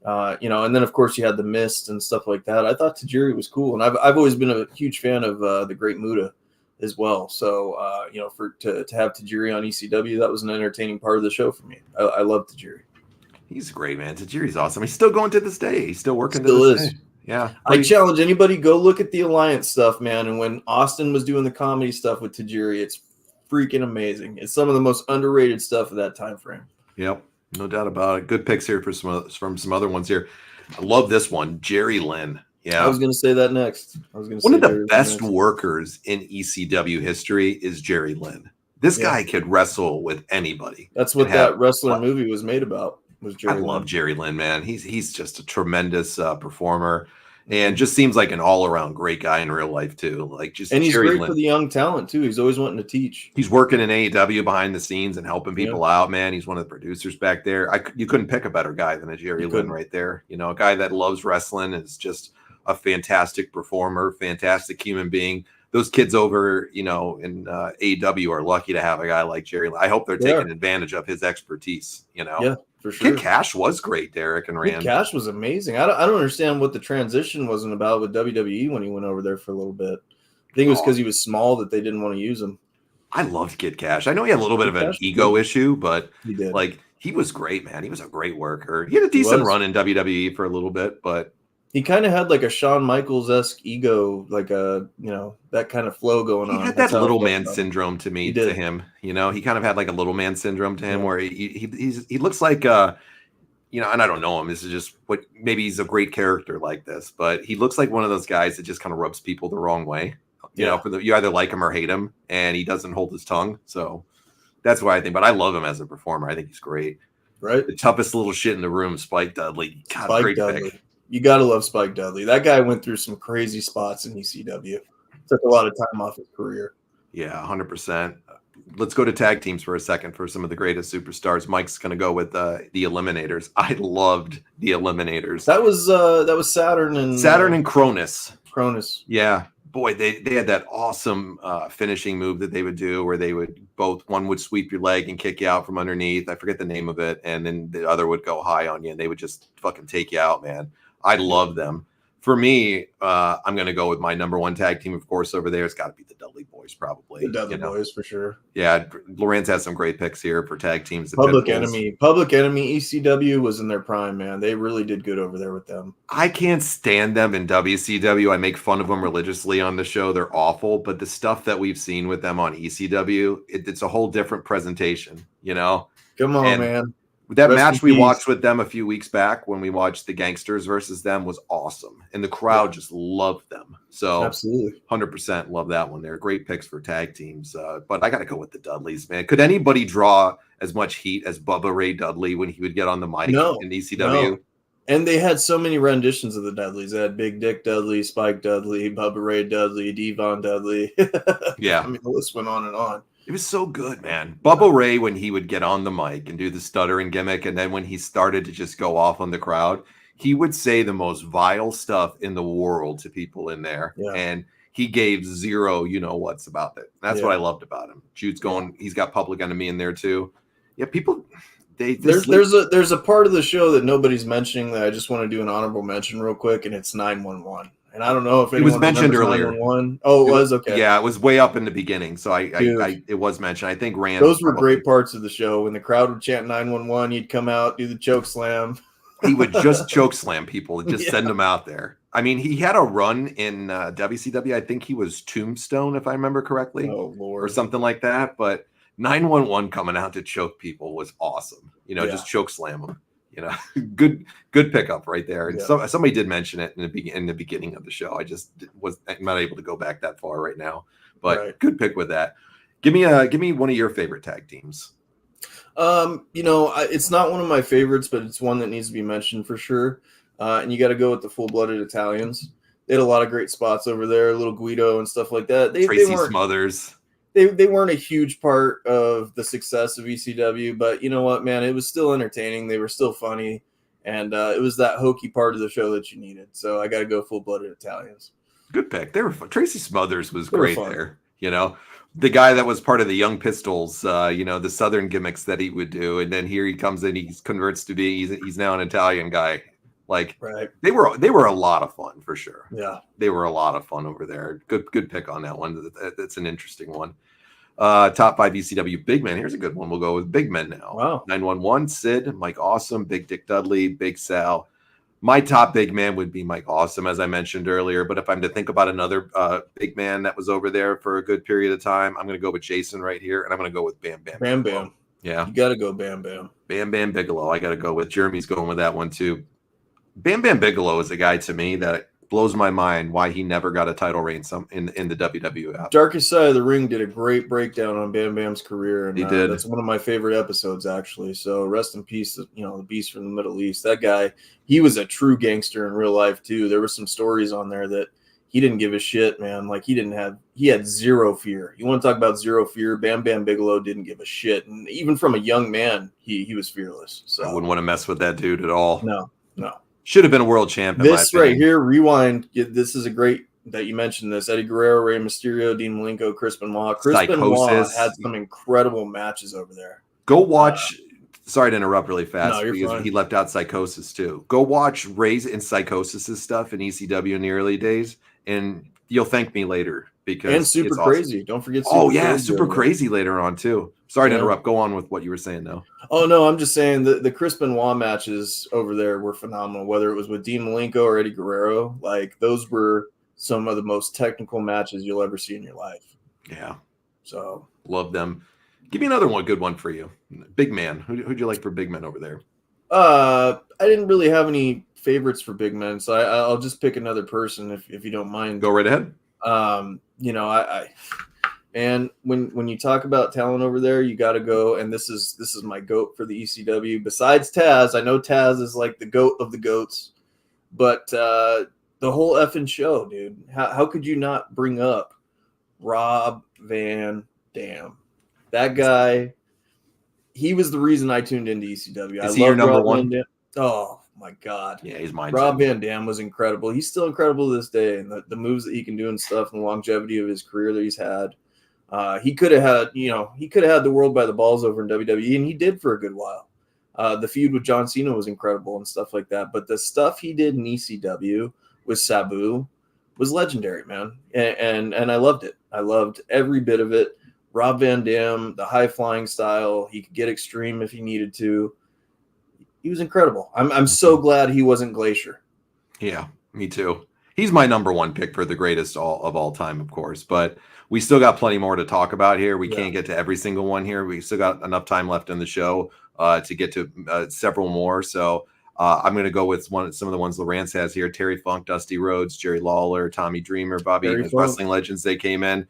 and then of course you had the Mist and stuff like that. I thought Tajiri was cool. And I've always been a huge fan of the Great Muta as well. So, to have Tajiri on ECW, that was an entertaining part of the show for me. I love Tajiri. He's great, man. Tajiri's awesome. He's still going to this day. He's still working to this day. Yeah. I challenge anybody, go look at the Alliance stuff, man. And when Austin was doing the comedy stuff with Tajiri, it's freaking amazing. It's some of the most underrated stuff of that time frame. Yep, no doubt about it. Good picks here from some other ones here. I love this one, Jerry Lynn. Yeah, I was going to say that next. One of the best workers in ECW history is Jerry Lynn. This guy could wrestle with anybody. That's what that wrestler movie was made about. Was Jerry Lynn. Love Jerry Lynn, man. He's just a tremendous performer. And just seems like an all-around great guy in real life too. And he's great for the young talent too. He's always wanting to teach. He's working in AEW behind the scenes and helping people out, man. He's one of the producers back there. You couldn't pick a better guy than a Jerry Lynn right there. A guy that loves wrestling, is just a fantastic performer, fantastic human being. Those kids over, in AEW are lucky to have a guy like Jerry Lynn. I hope they're taking advantage of his expertise. Yeah. For sure. Kid Cash was great, Derek and Rand. Kid Cash was amazing. I don't understand what the transition wasn't about with WWE when he went over there for a little bit. I think it was because he was small that they didn't want to use him. I loved Kid Cash. I know he had a little bit of an ego issue, but he did. He was great, man. He was a great worker. He had a decent run in WWE for a little bit, but he kind of had like a Shawn Michaels-esque ego, like that kind of flow going on. He had that little man syndrome to me, to him. He kind of had like a little man syndrome to him where he looks like, and I don't know him. This is just maybe he's a great character like this, but he looks like one of those guys that just kind of rubs people the wrong way. You either like him or hate him, and he doesn't hold his tongue. So that's why I think, but I love him as a performer. I think he's great. Right. The toughest little shit in the room, Spike Dudley. God, great pick. You got to love Spike Dudley. That guy went through some crazy spots in ECW. Took a lot of time off his career. Yeah, 100%. Let's go to tag teams for a second for some of the greatest superstars. Mike's going to go with the Eliminators. I loved the Eliminators. That was Saturn and Cronus. Cronus. Yeah, boy, they had that awesome finishing move that they would do where they would one would sweep your leg and kick you out from underneath. I forget the name of it. And then the other would go high on you and they would just fucking take you out, man. I love them. For me, I'm going to go with my number one tag team, of course, over there. It's got to be the Dudley Boys, probably. The Dudley Boys, for sure. Yeah, Lorenz has some great picks here for tag teams. Public Enemy, ECW was in their prime, man. They really did good over there with them. I can't stand them in WCW. I make fun of them religiously on the show. They're awful, but the stuff that we've seen with them on ECW, it's a whole different presentation, you know? Come on, man. That match we watched with them a few weeks back when we watched the Gangsters versus them was awesome. And the crowd just loved them. So absolutely 100% love that one. They're great picks for tag teams. But I got to go with the Dudleys, man. Could anybody draw as much heat as Bubba Ray Dudley when he would get on the mic in ECW? No. And they had so many renditions of the Dudleys. They had Big Dick Dudley, Spike Dudley, Bubba Ray Dudley, Devon Dudley. Yeah. I mean, the list went on and on. It was so good, man. Bubba Ray, when he would get on the mic and do the stuttering gimmick, and then when he started to just go off on the crowd, he would say the most vile stuff in the world to people in there. Yeah. And he gave zero you-know-whats about it. That's what I loved about him. Jude's going, he's got Public Enemy in there too. Yeah, people... There's a part of the show that nobody's mentioning that I just want to do an honorable mention real quick, and it's 911. And I don't know if it was mentioned earlier. 911. Oh, it was okay. Yeah, it was way up in the beginning, so it was mentioned. I think Rand. Those were great parts of the show when the crowd would chant 911. He'd come out, do the choke slam. He would just choke slam people and just send them out there. I mean, he had a run in WCW. I think he was Tombstone, if I remember correctly, or something like that. But 911 coming out to choke people was awesome. Just choke slam them. Good pickup right there. And somebody did mention it in the beginning of the show. I'm not able to go back that far right now, but good pick with that. Give me one of your favorite tag teams. It's not one of my favorites, but it's one that needs to be mentioned for sure. And you got to go with the Full-Blooded Italians. They had a lot of great spots over there, Little Guido and stuff like that. Tracy Smothers. They weren't a huge part of the success of ECW, but you know what, man? It was still entertaining. They were still funny, and it was that hokey part of the show that you needed. So I got to go Full-Blooded Italians. Good pick. They were fun. Tracy Smothers was great there. The guy that was part of the Young Pistols, the Southern gimmicks that he would do, and then here he comes in, he converts to be he's now an Italian guy. They were a lot of fun for sure. Yeah, they were a lot of fun over there. Good pick on that one. That's an interesting one. Top 5 ECW big men. Here's a good one. We'll go with big men now. Wow. 911, Sid, Mike Awesome, Big Dick Dudley, Big Sal. My top big man would be Mike Awesome, as I mentioned earlier. But if I'm to think about another big man that was over there for a good period of time, I'm going to go with Jason right here, and I'm going to go with Bam Bam. Bam Bam. Yeah, you got to go Bam Bam. Bam Bam Bigelow. I got to go with Jeremy's going with that one too. Bam Bam Bigelow is a guy to me that blows my mind why he never got a title reign in the WWF. Darkest Side of the Ring did a great breakdown on Bam Bam's career, and he did. That's one of my favorite episodes, actually. So rest in peace, the Beast from the Middle East. That guy, he was a true gangster in real life too. There were some stories on there that he didn't give a shit, man. Like he had zero fear. You want to talk about zero fear? Bam Bam Bigelow didn't give a shit, and even from a young man, he was fearless. So I wouldn't want to mess with that dude at all. No. Should have been a world champ. This right here, rewind. This is a great that you mentioned this. Eddie Guerrero, Rey Mysterio, Dean Malenko, Chris Benoit. Chris Benoit had some incredible matches over there. Go watch. Sorry to interrupt really fast no, because fine. He left out Psychosis too. Go watch Rey's and Psychosis' stuff in ECW in the early days, and you'll thank me later. And Super Crazy. Awesome. Don't forget Super Crazy later on too. Sorry to interrupt. Go on with what you were saying though. Oh no, I'm just saying the Chris Benoit matches over there were phenomenal. Whether it was with Dean Malenko or Eddie Guerrero, those were some of the most technical matches you'll ever see in your life. Yeah. So love them. Give me another good one for you. Big man. Who'd you like for big men over there? I didn't really have any favorites for big men, so I'll just pick another person if you don't mind. Go right ahead. And when you talk about talent over there, you got to go. And this is my GOAT for the ECW. Besides Taz, I know Taz is like the GOAT of the GOATs, but the whole effing show, dude. How could you not bring up Rob Van Dam? That guy, he was the reason I tuned into ECW. Is he your number one? Oh my God. Yeah, he's mine Rob too. Van Dam was incredible. He's still incredible to this day, and the moves that he can do and stuff, and the longevity of his career that he's had. He could have had the world by the balls over in WWE, and he did for a good while. The feud with John Cena was incredible and stuff like that. But the stuff he did in ECW with Sabu was legendary, man. And I loved it. I loved every bit of it. Rob Van Dam, the high flying style, he could get extreme if he needed to. He was incredible. I'm so glad he wasn't Glacier. Yeah, me too. He's my number one pick for the greatest of all time, of course. But we still got plenty more to talk about here. We can't get to every single one here. We still got enough time left in the show to get to several more. So I'm going to go with some of the ones Lawrence has here. Terry Funk, Dusty Rhodes, Jerry Lawler, Tommy Dreamer, Bobby Eaton, wrestling legends. They came in.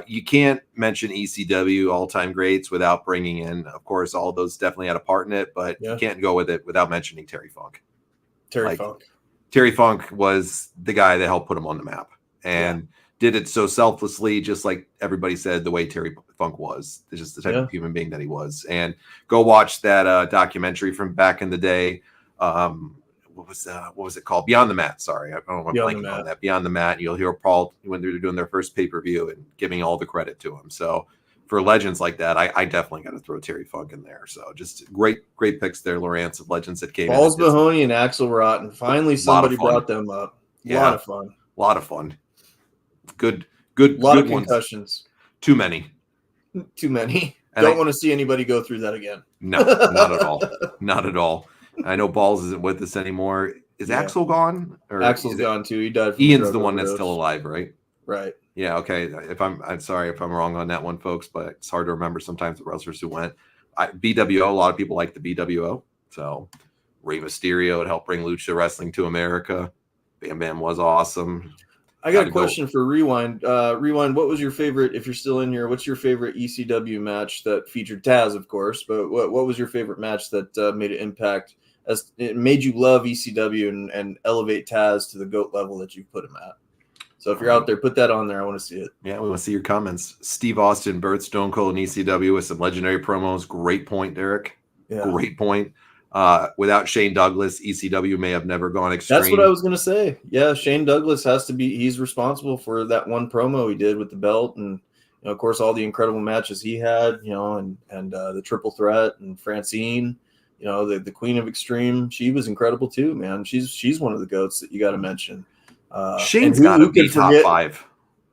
You can't mention ECW all-time greats without bringing in, of course, all of those definitely had a part in it, but you can't go with it without mentioning Terry Funk. Terry Funk was the guy that helped put him on the map and did it so selflessly, just like everybody said, the way Terry Funk was. It's just the type of human being that he was. And go watch that documentary from back in the day. What was it called? Beyond the Mat. Sorry, I don't want to blank on that. Beyond the Mat. You'll hear Paul when they're doing their first pay-per-view and giving all the credit to him. So for legends like that, I definitely got to throw Terry Funk in there. So just great picks there, Lawrence, of legends that came. Balls Mahoney and Axel Rotten. Finally, somebody brought them up. A lot of fun. A lot of fun. Good. A lot of concussions. Ones. Too many. Don't want to see anybody go through that again. No, not at all. Not at all. I know Balls isn't with us anymore. Is Axel gone? Or Axel's gone too. He died. Ian's the one that's still alive, right? Right. Yeah. Okay. I'm sorry if I'm wrong on that one, folks, but it's hard to remember sometimes the wrestlers who went. BWO. A lot of people like the BWO. So Rey Mysterio had helped bring Lucha Wrestling to America. Bam Bam was awesome. I got a question for Rewind. Rewind, what was your favorite, if you're still in here, what's your favorite ECW match that featured Taz, of course, but what was your favorite match that made an impact, as it made you love ECW and elevate Taz to the GOAT level that you've put him at? So if you're out there, put that on there. I want to see it. Yeah, we want to see your comments. Steve Austin, Bert Stone Cold, and ECW with some legendary promos. Great point, Derek. Yeah. Great point. Without Shane Douglas, ECW may have never gone extreme. That's what I was going to say. Yeah, Shane Douglas has to be – he's responsible for that one promo he did with the belt and, of course, all the incredible matches he had, and the Triple Threat and Francine, the Queen of Extreme. She was incredible too, man. She's one of the GOATs that you got to mention. Shane's got to be top five.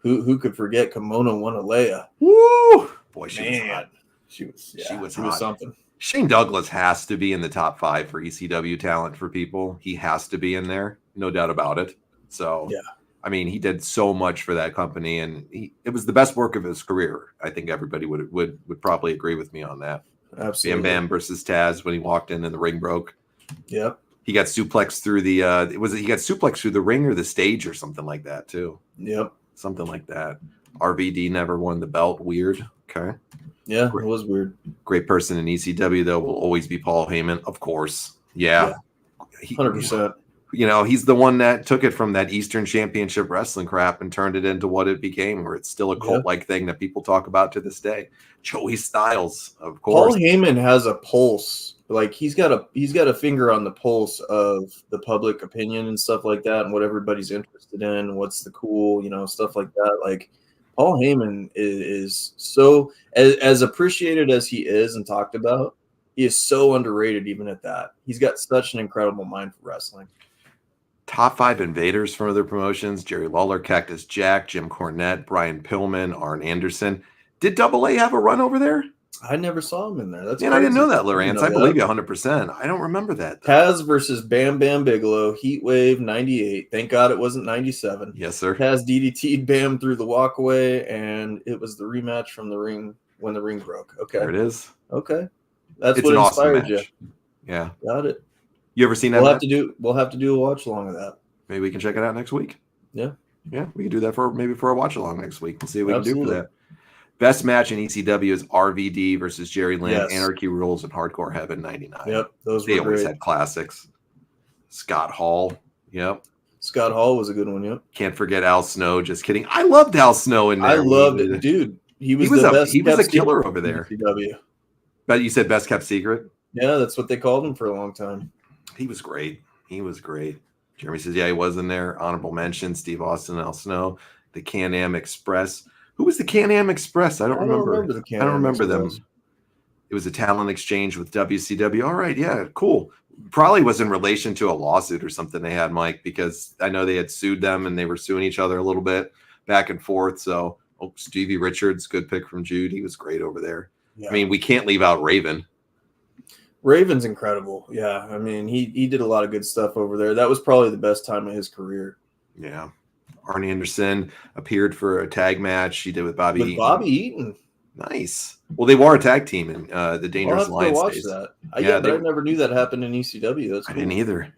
Who could forget Kimono Wanalea? Woo! Boy, she was hot. She was something. Shane Douglas has to be in the top 5 for ECW talent for people. He has to be in there, no doubt about it. So, I mean, he did so much for that company, and it was the best work of his career. I think everybody would probably agree with me on that. Absolutely. Bam Bam versus Taz when he walked in and the ring broke. Yep. He got suplexed through the he got suplexed through the ring or the stage or something like that too. Yep. Something like that. RVD never won the belt. Weird. Okay. Yeah, it was weird. Great person in ECW, though, will always be Paul Heyman, of course. Yeah. 100%. He's the one that took it from that Eastern Championship Wrestling crap and turned it into what it became, where it's still a cult-like thing that people talk about to this day. Joey Styles, of course. Paul Heyman has a pulse. Like, he's got a finger on the pulse of the public opinion and stuff like that, and what everybody's interested in, what's the cool, stuff like that. Like, Paul Heyman is so, as appreciated as he is and talked about, he is so underrated even at that. He's got such an incredible mind for wrestling. Top 5 invaders from other promotions: Jerry Lawler, Cactus Jack, Jim Cornette, Brian Pillman, Arn Anderson. Did Double A have a run over there? I never saw him in there. That's I didn't know that, Lawrence. I believe you 100%. I don't remember that, though. Taz versus Bam Bam Bigelow, Heat Wave 98. Thank God it wasn't 97. Yes, sir. Taz DDT'd Bam through the walkway, and it was the rematch from the ring when the ring broke. Okay. There it is. Okay. That's what inspired you. Yeah. Got it. You ever seen that? We'll have to do a watch along of that. Maybe we can check it out next week. Yeah. Yeah, we can do that for a watch along next week. We'll see what we can do for that. Best match in ECW is RVD versus Jerry Lynn, Anarchy Rules, and Hardcore Heaven 99. Yep, those were They always great. had classics. Scott Hall. Yep. Scott Hall was a good one, yep. Can't forget Al Snow. Just kidding. I loved Al Snow in there. I loved it, dude. He was a killer over there. ECW. But you said best kept secret? Yeah, that's what they called him for a long time. He was great. He was great. Jeremy says, yeah, he was in there. Honorable mention, Steve Austin, Al Snow, the Can-Am Express. Who was the Can-Am Express? I don't remember. the I don't Can-Am remember Express. them. It was a talent exchange with WCW. All right, yeah, cool. Probably was in relation to a lawsuit or something they had, Mike, because I know they had sued them and they were suing each other a little bit back and forth. So, Stevie Richards, good pick from Jude. He was great over there. Yeah. I mean, we can't leave out Raven. Raven's incredible. Yeah, I mean, he did a lot of good stuff over there. That was probably the best time of his career. Yeah. Arnie Anderson appeared for a tag match he did with Bobby Eaton. Bobby Eaton. Nice. Well, they were a tag team in the Dangerous Alliance watch days. that. But I never knew that happened in ECW. That's cool. I didn't either.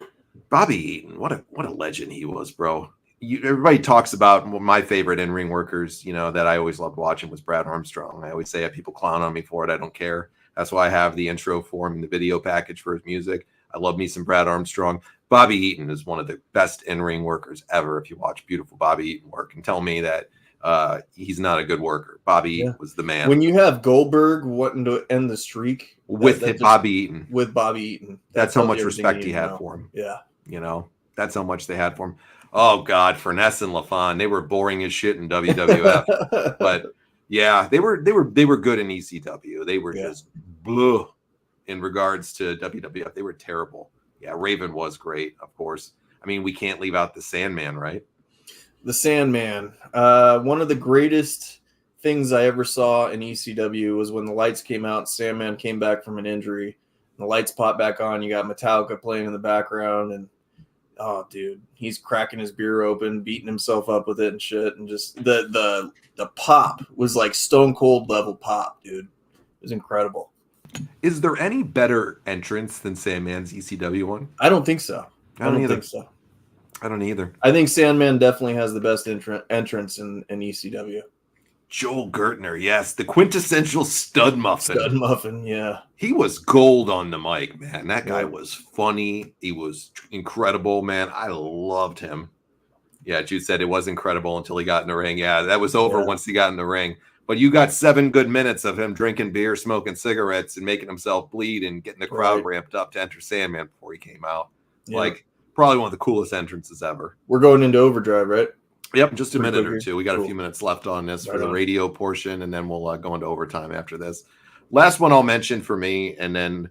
Bobby Eaton, what a legend he was, bro. Everybody talks about my favorite in-ring workers, that I always loved watching was Brad Armstrong. I always say people clown on me for it. I don't care. That's why I have the intro for him, the video package for his music. I love me some Brad Armstrong. Bobby Eaton is one of the best in-ring workers ever. If you watch beautiful Bobby Eaton work, and tell me that he's not a good worker. Bobby Eaton was the man. When you have Goldberg wanting to end the streak with Bobby Eaton, that's how much respect he had for him. Yeah, that's how much they had for him. Oh God, Furness and LaFon, they were boring as shit in WWF, but yeah, they were good in ECW. They were just blue in regards to WWF. They were terrible. Yeah, Raven was great, of course. I mean, we can't leave out the Sandman, right? The Sandman. One of the greatest things I ever saw in ECW was when the lights came out, Sandman came back from an injury, and the lights popped back on. You got Metallica playing in the background, and oh, dude, he's cracking his beer open, beating himself up with it and shit, and just the pop was like Stone Cold level pop, dude. It was incredible. Is there any better entrance than Sandman's ECW one? I don't think so. I don't think so. I don't either. I think Sandman definitely has the best entrance in ECW. Joel Gertner, yes, the quintessential stud muffin. Stud muffin, yeah. He was gold on the mic, man. That guy was funny. He was incredible, man. I loved him. Yeah, Jude said it was incredible until he got in the ring. Yeah, that was over once he got in the ring. But you got 7 good minutes of him drinking beer, smoking cigarettes, and making himself bleed and getting the crowd ramped up to enter Sandman before he came out. Yeah. Like, probably one of the coolest entrances ever. We're going into overdrive, right? Yep, just a minute or two. We got a few minutes left on this for the radio portion, and then we'll go into overtime after this. Last one I'll mention for me, and then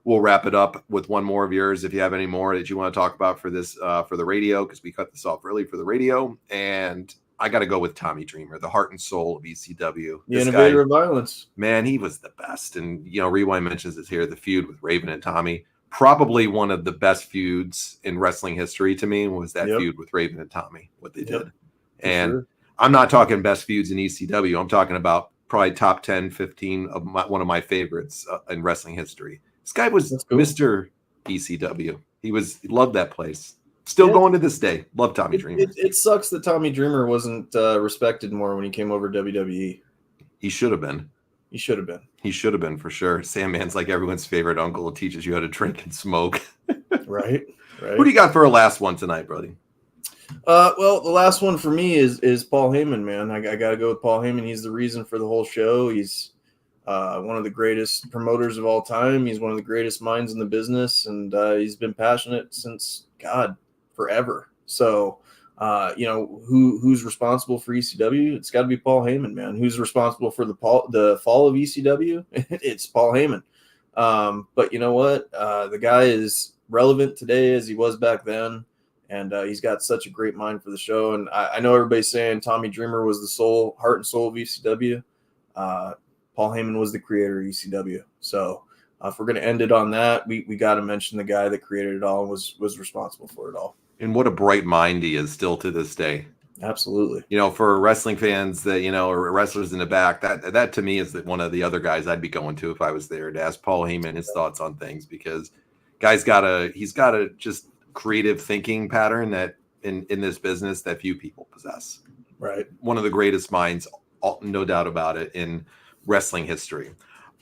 we'll wrap it up with one more of yours if you have any more that you want to talk about for this for the radio, because we cut this off early for the radio. And I got to go with Tommy Dreamer, the heart and soul of ECW. The innovator of violence. Man, he was the best. And, Rewind mentions this here, the feud with Raven and Tommy. Probably one of the best feuds in wrestling history to me was that feud with Raven and Tommy, what they did. And I'm not talking best feuds in ECW. I'm talking about probably top 10, 15 of one of my favorites in wrestling history. This guy was Mr. ECW. He loved that place. Still going to this day. Love Tommy Dreamer. It sucks that Tommy Dreamer wasn't respected more when he came over to WWE. He should have been. He should have been. He should have been for sure. Sandman's like everyone's favorite uncle who teaches you how to drink and smoke. Right. Who do you got for a last one tonight, Brody? Well, the last one for me is Paul Heyman, man. I got to go with Paul Heyman. He's the reason for the whole show. He's one of the greatest promoters of all time. He's one of the greatest minds in the business, and he's been passionate since, God, forever. So, who's responsible for ECW? It's got to be Paul Heyman, man. Who's responsible for the fall of ECW? It's Paul Heyman. But you know what? The guy is relevant today as he was back then. And he's got such a great mind for the show. And I know everybody's saying Tommy Dreamer was the heart and soul of ECW. Paul Heyman was the creator of ECW. So if we're going to end it on that, we got to mention the guy that created it all and was responsible for it all. And what a bright mind he is still to this day. Absolutely. For wrestling fans that, or wrestlers in the back, that to me is one of the other guys I'd be going to if I was there to ask Paul Heyman his thoughts on things, because he's got a just creative thinking pattern that in this business that few people possess. Right. One of the greatest minds, no doubt about it, in wrestling history.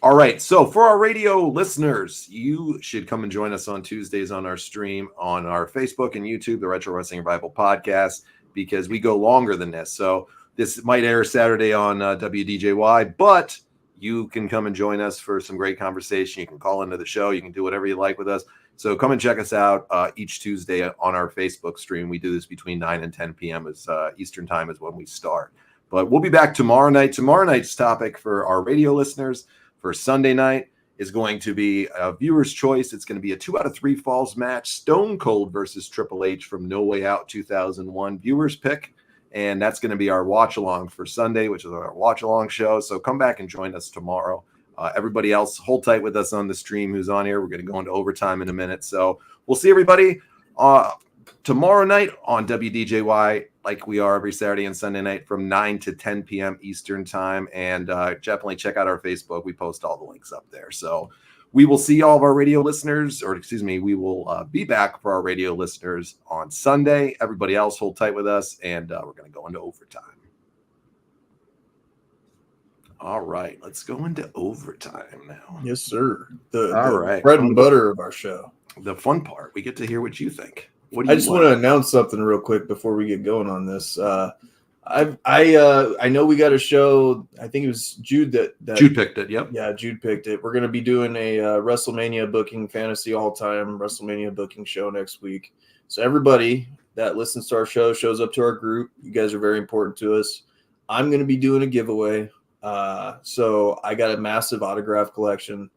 All right. So for our radio listeners, you should come and join us on Tuesdays on our stream on our Facebook and YouTube, the Retro Wrestling Revival Podcast, because we go longer than this. So this might air Saturday on WDJY, but you can come and join us for some great conversation. You can call into the show. You can do whatever you like with us. So come and check us out each Tuesday on our Facebook stream. We do this between 9 and 10 p.m. as Eastern time is when we start. But we'll be back tomorrow night. Tomorrow night's topic for our radio listeners for Sunday night is going to be a viewer's choice. It's going to be a 2 out of 3 falls match, Stone Cold versus Triple H from No Way Out 2001 viewer's pick. And that's going to be our watch along for Sunday, which is our watch along show. So come back and join us tomorrow. Everybody else, hold tight with us on the stream who's on here. We're going to go into overtime in a minute. So we'll see everybody tomorrow night on WDJY, like we are every Saturday and Sunday night from 9 to 10 p.m. Eastern time. And definitely check out our Facebook. We post all the links up there. So we will see all of our radio listeners, we will be back for our radio listeners on Sunday. Everybody else, hold tight with us, and we're going to go into overtime. All right, let's go into overtime now. Yes, sir. The right. bread and butter of our show. The fun part. We get to hear what you think. I just want to announce something real quick before we get going on this. I know we got a show. I think it was Jude that Jude picked it. Yep. Yeah, Jude picked it. We're going to be doing a WrestleMania booking fantasy all-time WrestleMania booking show next week. So everybody that listens to our show shows up to our group. You guys are very important to us. I'm going to be doing a giveaway. So I got a massive autograph collection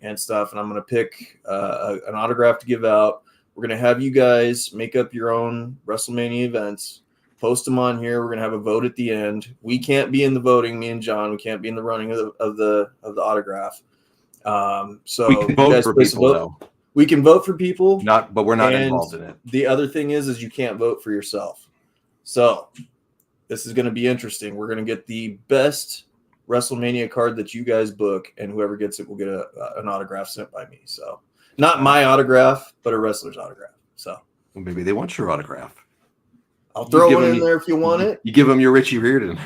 and stuff, and I'm going to pick an autograph to give out. We're going to have you guys make up your own WrestleMania events, post them on here. We're going to have a vote at the end. We can't be in the voting, me and John. We can't be in the running of the autograph. So we can vote for people, though. We can vote for people, but we're not involved in it. The other thing is you can't vote for yourself. So this is going to be interesting. We're going to get the best WrestleMania card that you guys book, and whoever gets it will get an autograph sent by me. So not my autograph, but a wrestler's autograph. So maybe they want your autograph. I'll throw one in there if you want it. You give them your Richie Riordan.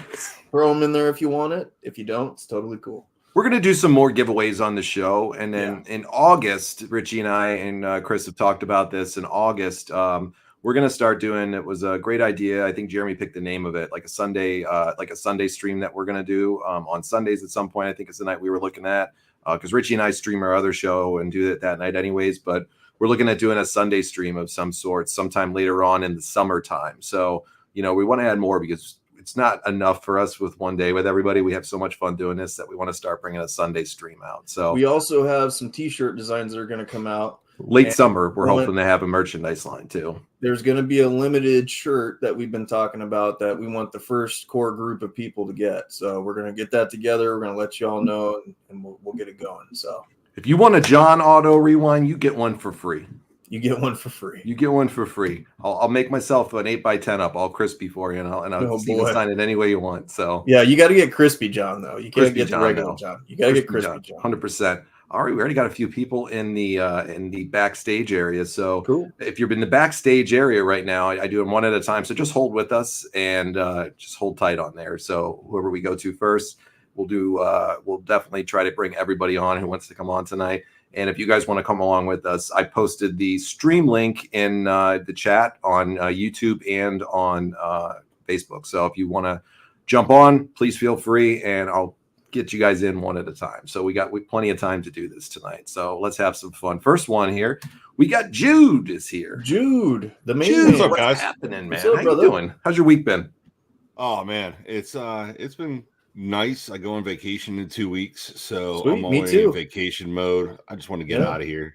Throw them in there if you want it. If you don't, it's totally cool. We're going to do some more giveaways on the show. And then in August, Richie and I and Chris have talked about this. In August, we're going to start doing, it was a great idea. I think Jeremy picked the name of it, like a Sunday stream that we're going to do on Sundays at some point. I think it's the night we were looking at, because Richie and I stream our other show and do it that night anyways. But we're looking at doing a Sunday stream of some sort sometime later on in the summertime. So, we want to add more because it's not enough for us with one day with everybody. We have so much fun doing this that we want to start bringing a Sunday stream out. So we also have some t-shirt designs that are going to come out. Late summer, we're hoping to have a merchandise line too. There's going to be a limited shirt that we've been talking about that we want the first core group of people to get. So we're going to get that together. We're going to let you all know, and we'll get it going. So if you want a John Auto Rewind, you get one for free. You get one for free. You get one for free. I'll make myself an 8x10 up, all crispy for you, and I'll sign it any way you want. So yeah, you got to get crispy John though. You can't get the regular John. You got to get crispy John. 100%. All right, we already got a few people in the backstage area. So cool. If you're in the backstage area right now, I do them one at a time. So just hold with us and just hold tight on there. So whoever we go to first, we'll definitely try to bring everybody on who wants to come on tonight. And if you guys want to come along with us, I posted the stream link in the chat on YouTube and on Facebook. So if you want to jump on, please feel free, and I'll get you guys in one at a time. So we plenty of time to do this tonight. So let's have some fun. First one here, we got Jude is here. Jude, the main Jude, man. what's up, guys? happening, man? What's up, How brother? you doing? How's your week been? Oh man, it's been nice. I go on vacation in 2 weeks, so Sweet, I'm me already too. in vacation mode. I just want to get out of here.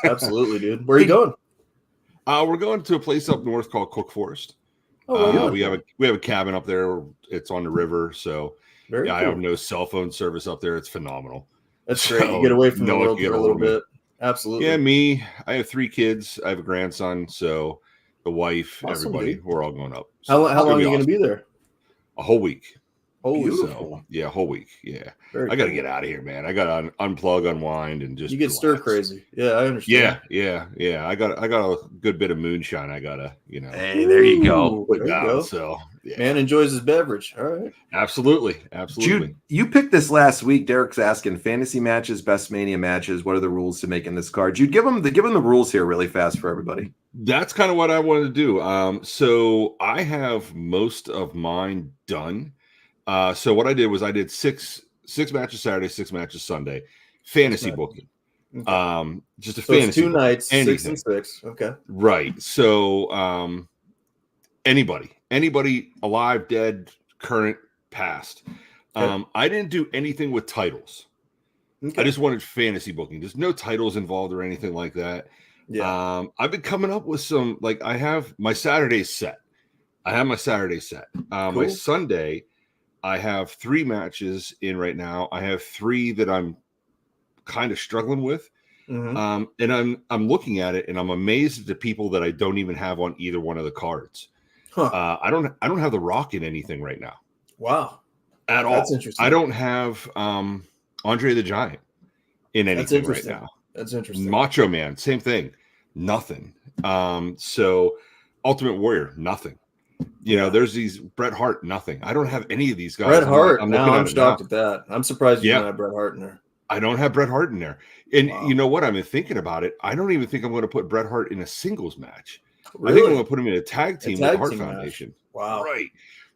Absolutely, dude. Where are you going? We're going to a place up north called Cook Forest. Oh, we have a cabin up there. It's on the river, so very I cool. have no cell phone service up there. It's phenomenal. That's great. So, You get away from the no one world can for get a little hold of me. bit. Absolutely. Yeah, I have 3 kids. I have a grandson, so the wife, Awesome, everybody, dude. we're all going up. How So long it's are you going to awesome. be there? A whole week. Holy So, yeah, a whole week. Yeah. Very I got to cool. get out of here, man. I got to unplug, unwind, and just You get stir relax. crazy. Yeah, I understand. Yeah. I got a good bit of moonshine. I gotta, Hey, there you go. Ooh, put there you down. go. So, yeah. Man enjoys his beverage. All right. Absolutely. Jude, you picked this last week. Derek's asking fantasy matches, best mania matches. What are the rules to making this card? Jude, give him the rules here really fast for everybody. That's kind of what I wanted to do. So I have most of mine done. So what I did was I did six matches Saturday, 6 matches Sunday, fantasy Okay. booking. Okay. Just a So it's fantasy 2 book, nights, 6 anything. and 6. Okay. Right. So anybody alive, dead, current, past. Okay. I didn't do anything with titles. I Okay. just wanted fantasy booking. There's no titles involved or anything like that. Yeah. I've been coming up with some, like, I have my Saturday set. My Cool. Sunday, I have 3 matches in right now. I have 3 that I'm kind of struggling with. Mm-hmm. And I'm looking at it and I'm amazed at the people that I don't even have on either one of the cards. Huh. I don't have the Rock in anything right now Wow. at That's all. I interesting. don't have Andre the Giant in That's anything right interesting. now. That's interesting. Macho Man, same thing. Nothing. So Ultimate Warrior, nothing. You know, there's these Bret Hart, nothing. I don't have any of these guys. Bret Hart. I'm looking Now at I'm it now. shocked at that. I'm surprised you Yeah. don't have Bret Hart in there. I don't have Bret Hart in there. And Wow. you know what? I've been thinking about it. I don't even think I'm going to put Bret Hart in a singles match. Really? I think I'm going to put him in a tag team with the tag Hart team match. Foundation. Wow. Right.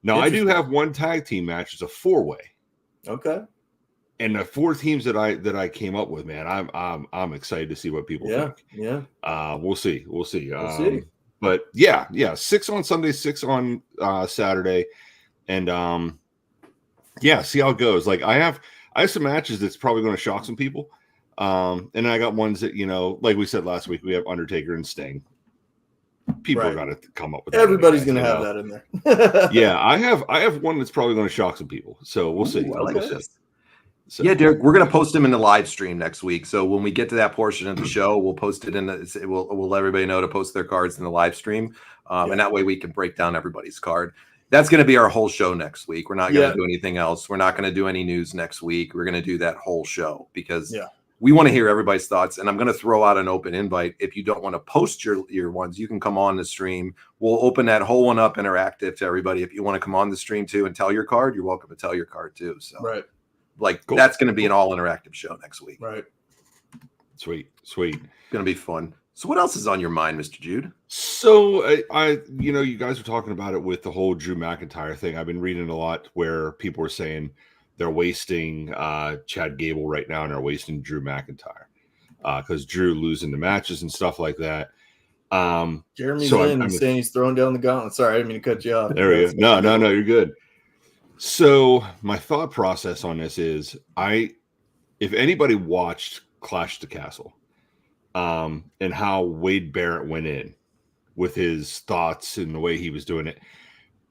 Now, I do Interesting. have one tag team match. It's a 4-way. Okay. And the 4 teams that I came up with, man, I'm excited to see what people think. Yeah. We'll see. We'll see. But yeah, 6 on Sunday, 6 on Saturday, and see how it goes. Like I have some matches that's probably going to shock some people, and then I got ones that, you know, like we said last week, we have Undertaker and Sting. People Right. got to come up with that. Everybody's anyway, going to you have know? that in there. Yeah, I have one that's probably going to shock some people. So we'll see. Ooh, I like We'll this. see. So, Yeah, Derek, we're going to post them in the live stream next week. So when we get to that portion of the show, we'll post it we'll let everybody know to post their cards in the live stream. And that way we can break down everybody's card. That's going to be our whole show next week. We're not going to do anything else. We're not going to do any news next week. We're going to do that whole show because we want to hear everybody's thoughts. And I'm going to throw out an open invite. If you don't want to post your ones, you can come on the stream. We'll open that whole one up interactive to everybody. If you want to come on the stream too and tell your card, you're welcome to tell your card too. So Right. Like that's going to be an all interactive show next week. Right. Sweet. Going to be fun. So what else is on your mind, Mr. Jude? So I you know, you guys are talking about it with the whole Drew McIntyre thing. I've been reading a lot where people are saying they're wasting Chad Gable right now and they're wasting Drew McIntyre because Drew losing the matches and stuff like that. Jeremy's so I'm saying he's throwing down the gauntlet. Sorry, I didn't mean to cut you off. There we go. No, you're good. So my thought process on this is if anybody watched Clash at the Castle and how Wade Barrett went in with his thoughts and the way he was doing it,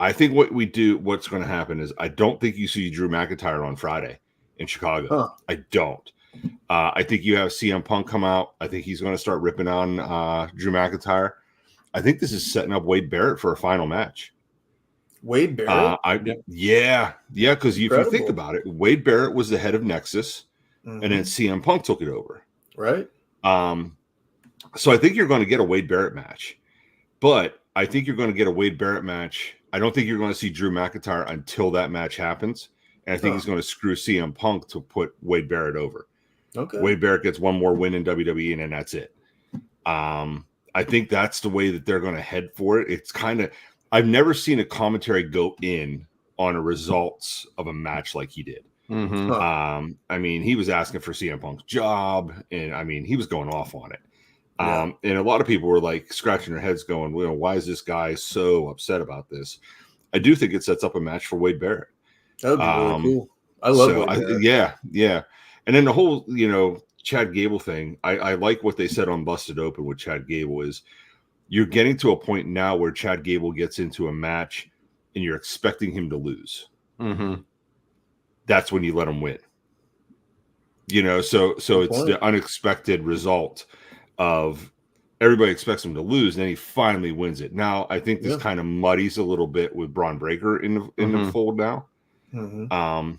I think what's going to happen is I don't think you see Drew McIntyre on Friday in Chicago. Huh. I don't. I think you have CM Punk come out. I think he's going to start ripping on Drew McIntyre. I think this is setting up Wade Barrett for a final match. Wade Barrett? Because if you think about it, Wade Barrett was the head of Nexus, and then CM Punk took it over. Right. So I think you're going to get a Wade Barrett match. But I think you're going to get a Wade Barrett match. I don't think you're going to see Drew McIntyre until that match happens. And I think he's going to screw CM Punk to put Wade Barrett over. Okay. Wade Barrett gets one more win in WWE, and then that's it. I think that's the way that they're going to head for it. It's kind of, I've never seen a commentary go in on the results of a match like he did. Mm-hmm. I mean, he was asking for CM Punk's job, and I mean, he was going off on it. And a lot of people were like scratching their heads going, well, why is this guy so upset about this? I do think it sets up a match for Wade Barrett. That would be really cool. I love Wade Barrett. Yeah. And then the whole, Chad Gable thing, I like what they said on Busted Open with Chad Gable is you're getting to a point now where Chad Gable gets into a match and you're expecting him to lose. Mm-hmm. That's when you let him win. So it's the unexpected result of everybody expects him to lose, and then he finally wins it. Now, I think this kind of muddies a little bit with Braun Breaker in the fold now. Mm-hmm.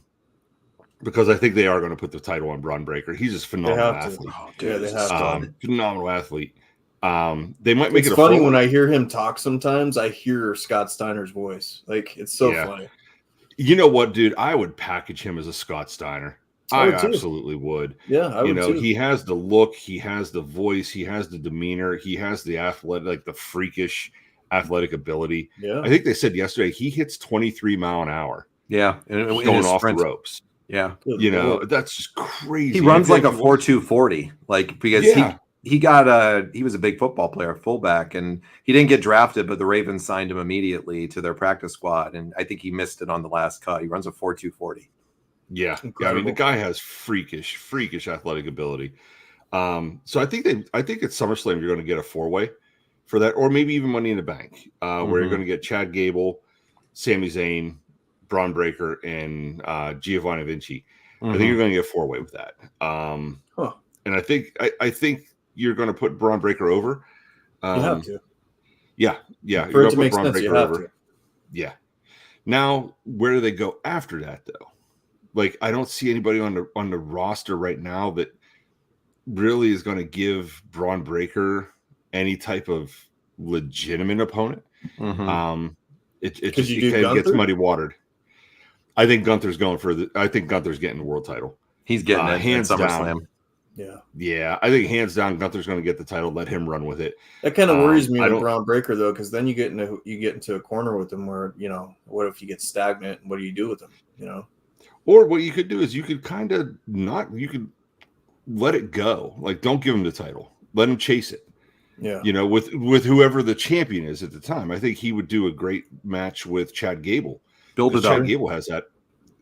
Because I think they are going to put the title on Braun Breaker. He's just a phenomenal athlete. Oh, dude, they have to. Phenomenal athlete. They might make it's it funny when I hear him talk sometimes, I hear Scott Steiner's voice. Like, it's so funny. You know what, dude? I would package him as a Scott Steiner. I absolutely would. Yeah, I would too. He has the look, he has the voice, he has the demeanor, he has the athletic, like the freakish athletic ability. Yeah. I think they said yesterday he hits 23 mile an hour. Yeah. Going off the ropes. Yeah. Good You know, Lord. that's just crazy. He runs like a If you watch- 4.240, like because Yeah. he was a big football player, fullback, and he didn't get drafted, but the Ravens signed him immediately to their practice squad, and I think he missed it on the last cut. He runs a 4.240. Yeah. I mean, Incredible. the guy has freakish athletic ability. So I think at SummerSlam you're going to get a 4-way for that, or maybe even Money in the Bank, where you're going to get Chad Gable, Sami Zayn, Braun Breaker, and Giovanni Vinci. I think you're going to get a 4-way with that. And I think you're going to put Braun Breaker over. You have to. Yeah. For You're it going to to make put Braun sense, you Breaker have over. to. Yeah. Now, where do they go after that, though? Like, I don't see anybody on the roster right now that really is going to give Braun Breaker any type of legitimate opponent. It just kind of gets muddy watered. I think Gunther's getting the world title. He's getting it hands at SummerSlam. down. Yeah. Yeah, I think hands down Gunther's going to get the title. Let him run with it. That kind of worries me I with don't- Braun Breaker though, because then you get into a corner with him where, you know, what if you get stagnant? What do you do with him? You know? Or what you could do is you could could let it go. Like, don't give him the title. Let him chase it. Yeah. You know, with whoever the champion is at the time. I think he would do a great match with Chad Gable. Build it Chad up. Gable has that.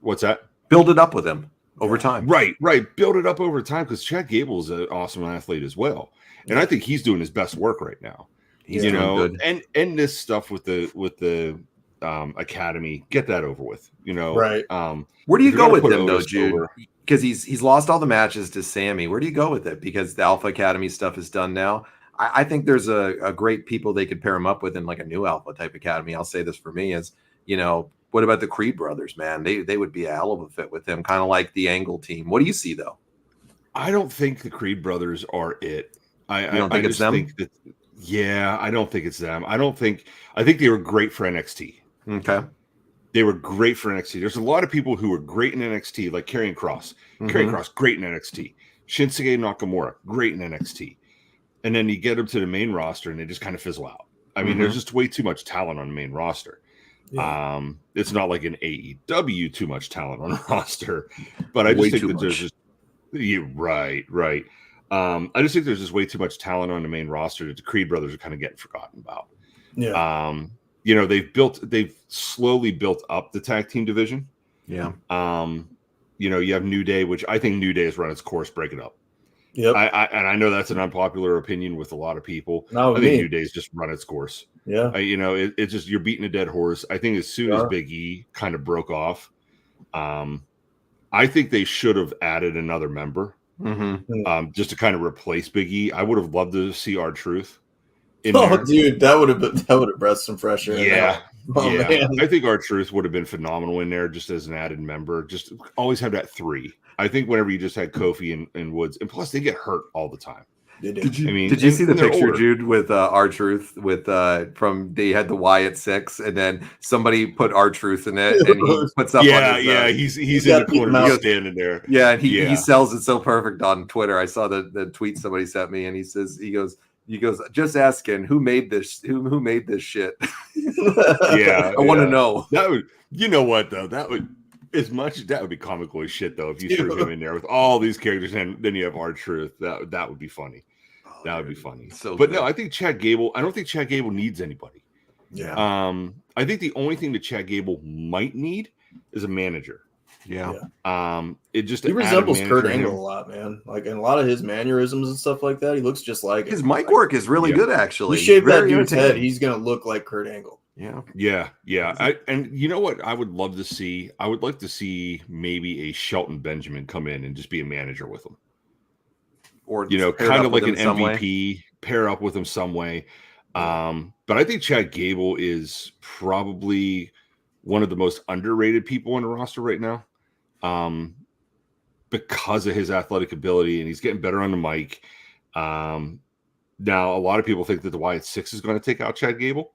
What's that? Build it up with him over time. Right. Build it up over time because Chad Gable is an awesome athlete as well, and I think he's doing his best work right now. He's you doing know, good. and this stuff with the academy, get that over with. You know, Right. Where do you if you're go gonna with put him though, Otis Jude? over- Because he's lost all the matches to Sammy. Where do you go with it? Because the Alpha Academy stuff is done now. I think there's a great people they could pair him up with in like a new Alpha type academy. I'll say this for me is, you know, what about the Creed brothers, man? They would be a hell of a fit with him, kind of like the Angle team. What do you see though? I don't think the Creed brothers are it. You don't think it's them? I don't think it's them. I think they were great for NXT. Okay. They were great for NXT. There's a lot of people who were great in NXT, like Karrion Kross. Karrion Kross, great in NXT. Shinsuke Nakamura, great in NXT. And then you get them to the main roster and they just kind of fizzle out. I mean, there's just way too much talent on the main roster. Yeah. It's not like an AEW too much talent on the roster, but I just think that there's just right. I just think there's just way too much talent on the main roster that the Creed brothers are kind of getting forgotten about. Yeah. You know, they've slowly built up the tag team division. Yeah. You know, you have New Day, which I think New Day has run its course. Break it up. Yep. I know that's an unpopular opinion with a lot of people. Not I with think me. New Day's just run its course. Yeah. You know, it's just you're beating a dead horse. I think as soon as Big E kind of broke off, I think they should have added another member just to kind of replace Big E. I would have loved to see R-Truth. Oh, dude, that would have breathed some fresh air. Yeah. Oh, yeah. man. I think R-Truth would have been phenomenal in there just as an added member. Just always have that 3. I think whenever you just had Kofi and Woods, and plus they get hurt all the time. Did you see the picture, Jude, with R-Truth with from they had the Wyatt 6 and then somebody put R-Truth in it and he puts up on his, he's in the corner, he's standing there. Yeah, and he sells it so perfect on Twitter. I saw the tweet somebody sent me and he goes just asking who made this shit. Yeah, I want to know. That would, you know what though, that would be comical as shit though if you threw him in there with all these characters and then you have R-Truth. That would be funny. That would be funny. But no, I think Chad Gable. I don't think Chad Gable needs anybody. Yeah. I think the only thing that Chad Gable might need is a manager. Yeah. It just he resembles Kurt Angle a lot, man. Like in a lot of his mannerisms and stuff like that, he looks just like his mic work is really good. Actually, you shave that dude's head, he's gonna look like Kurt Angle. Yeah. And you know what? I would love to see. I would like to see maybe a Shelton Benjamin come in and just be a manager with him. Or kind of like an MVP, pair up with him some way. But I think Chad Gable is probably one of the most underrated people on the roster right now, because of his athletic ability, and he's getting better on the mic. Now, a lot of people think that the Wyatt 6 is going to take out Chad Gable,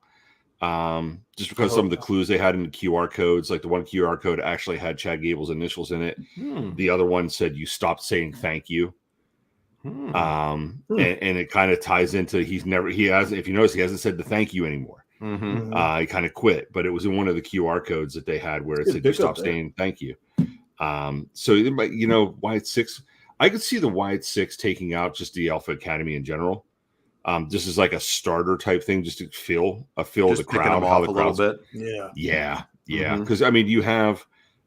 just because some of the clues they had in the QR codes, like the one QR code actually had Chad Gable's initials in it. The other one said you stopped saying thank you. And it kind of ties into if you notice, he hasn't said the thank you anymore. He kind of quit, but it was in one of the QR codes that they had where it said you stop saying thank you. So it might, Wyatt Six. I could see the Wyatt Six taking out just the Alpha Academy in general. Just as like a starter type thing, just to feel of the picking crowd, them how off the a little crowd's. bit. Yeah. Yeah. Mhm. Because I mean, you have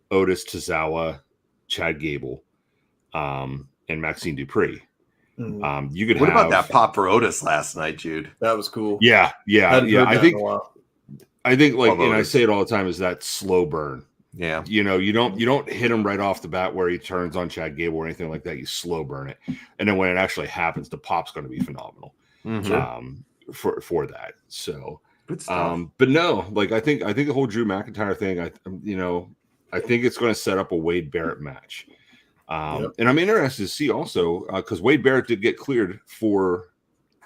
Otis Tozawa, Chad Gable, and Maxine Dupree. You could What have about that pop for Otis last night, Jude? That was cool. Yeah. Hadn't heard that in a while. I think like, Love and I Otis. say it all the time, is that slow burn. Yeah. You don't hit him right off the bat where he turns on Chad Gable or anything like that. You slow burn it, and then when it actually happens, the pop's going to be phenomenal. Mhm. For that. So, Good stuff. but no, like I think the whole Drew McIntyre thing, I think it's going to set up a Wade Barrett match. And I'm interested to see also because Wade Barrett did get cleared for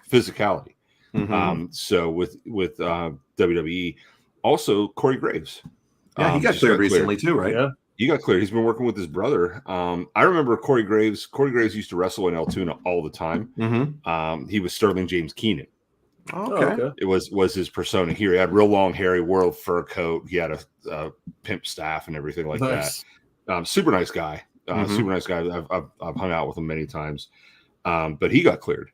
physicality. Mhm. So with WWE, also Corey Graves. Yeah, he got just cleared recently too, right? Yeah. He got cleared. He's been working with his brother. I remember Corey Graves. Corey Graves used to wrestle in Altoona all the time. Mm-hmm. He was Sterling James Keenan. Okay. It was his persona here. He had real long hair. He wore a fur coat. He had a pimp staff and everything like that. Super nice guy. Super nice guy. I've hung out with him many times. But he got cleared.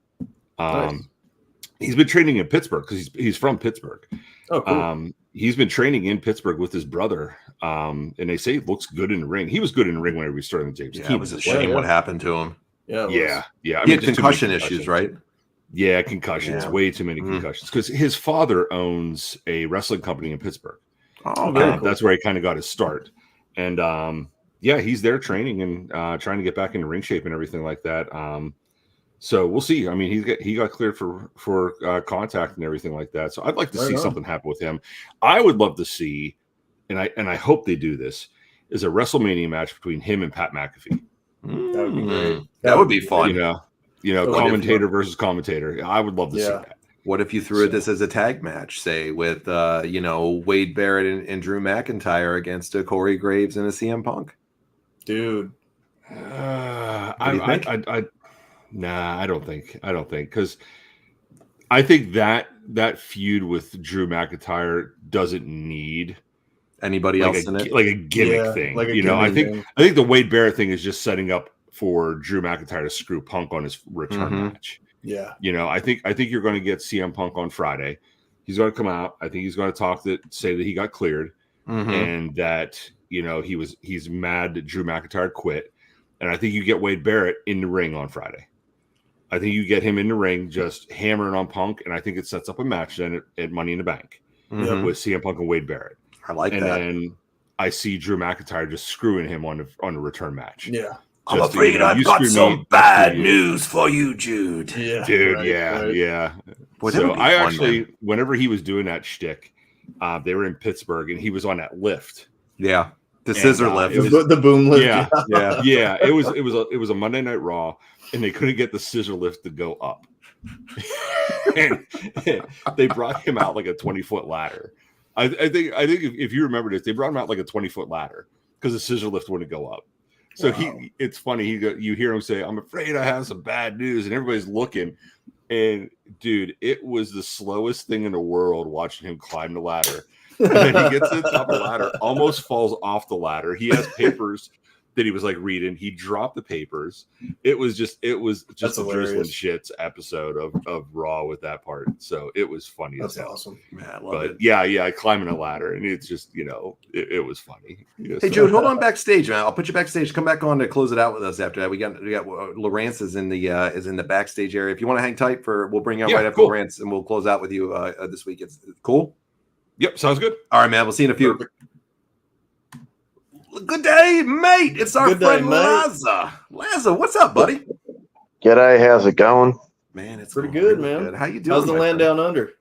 He's been training in Pittsburgh because he's from Pittsburgh. Oh, cool. He's been training in Pittsburgh with his brother. And they say he looks good in the ring. He was good in the ring when he was starting with James Keenan. It was a shame what happened to him. Yeah. I He had concussion issues, right? Yeah, concussions. Yeah. Way too many concussions. Because his father owns a wrestling company in Pittsburgh. Oh, very cool. That's where he kind of got his start. And he's there training and trying to get back into ring shape and everything like that. So we'll see. I mean, he got cleared for contact and everything like that. So I'd like to see something happen with him. I would love to see, and I hope they do this, is a WrestleMania match between him and Pat McAfee. That would be great. That would be fun. Commentator versus commentator. I would love to see that. What if you threw this as a tag match, say with Wade Barrett and Drew McIntyre against Corey Graves and a CM Punk? Dude, I don't think because I think that feud with Drew McIntyre doesn't need anybody else in it, like a gimmick thing. Like I think the Wade Barrett thing is just setting up for Drew McIntyre to screw Punk on his return match. Yeah. I think you're going to get CM Punk on Friday. He's going to come out. I think he's going to say that he got cleared and that, he's mad that Drew McIntyre quit. And I think you get Wade Barrett in the ring on Friday. I think you get him in the ring just hammering on Punk. And I think it sets up a match then at Money in the Bank with CM Punk and Wade Barrett. I like that. And then I see Drew McIntyre just screwing him on the return match. Yeah. I'm afraid I've got some bad news for you, Jude. Yeah, dude. Yeah. Boy, so I actually, whenever he was doing that shtick, they were in Pittsburgh and he was on that lift. Yeah, the scissor lift, the boom lift. Yeah. It was a Monday Night Raw, and they couldn't get the scissor lift to go up, and they brought him out like a 20-foot ladder. I think if you remember this, they brought him out like a 20-foot ladder because the scissor lift wouldn't go up. So it's funny. You hear him say, "I'm afraid I have some bad news," and everybody's looking. And dude, it was the slowest thing in the world watching him climb the ladder. And then he gets to the top of the ladder, almost falls off the ladder. He has papers that he was like reading. He dropped the papers. It was just a drizzling shits episode of Raw with that part. So it was funny. That's as hell. Awesome. Man, I love it. Yeah, climbing a ladder, and it's just it was funny. Hey Jude, hold on backstage, man. I'll put you backstage. Come back on to close it out with us after that. We got Lawrence is in the backstage area. If you want to hang tight we'll bring you out right after Lawrence, and we'll close out with you this week. It's cool. Yep, sounds good. All right, man. We'll see you in a few. Perfect. Good day, mate. It's our friend Laza. Laza, what's up, buddy? G'day, how's it going? Man, it's pretty good, man. Good. How you doing? How's the land down under?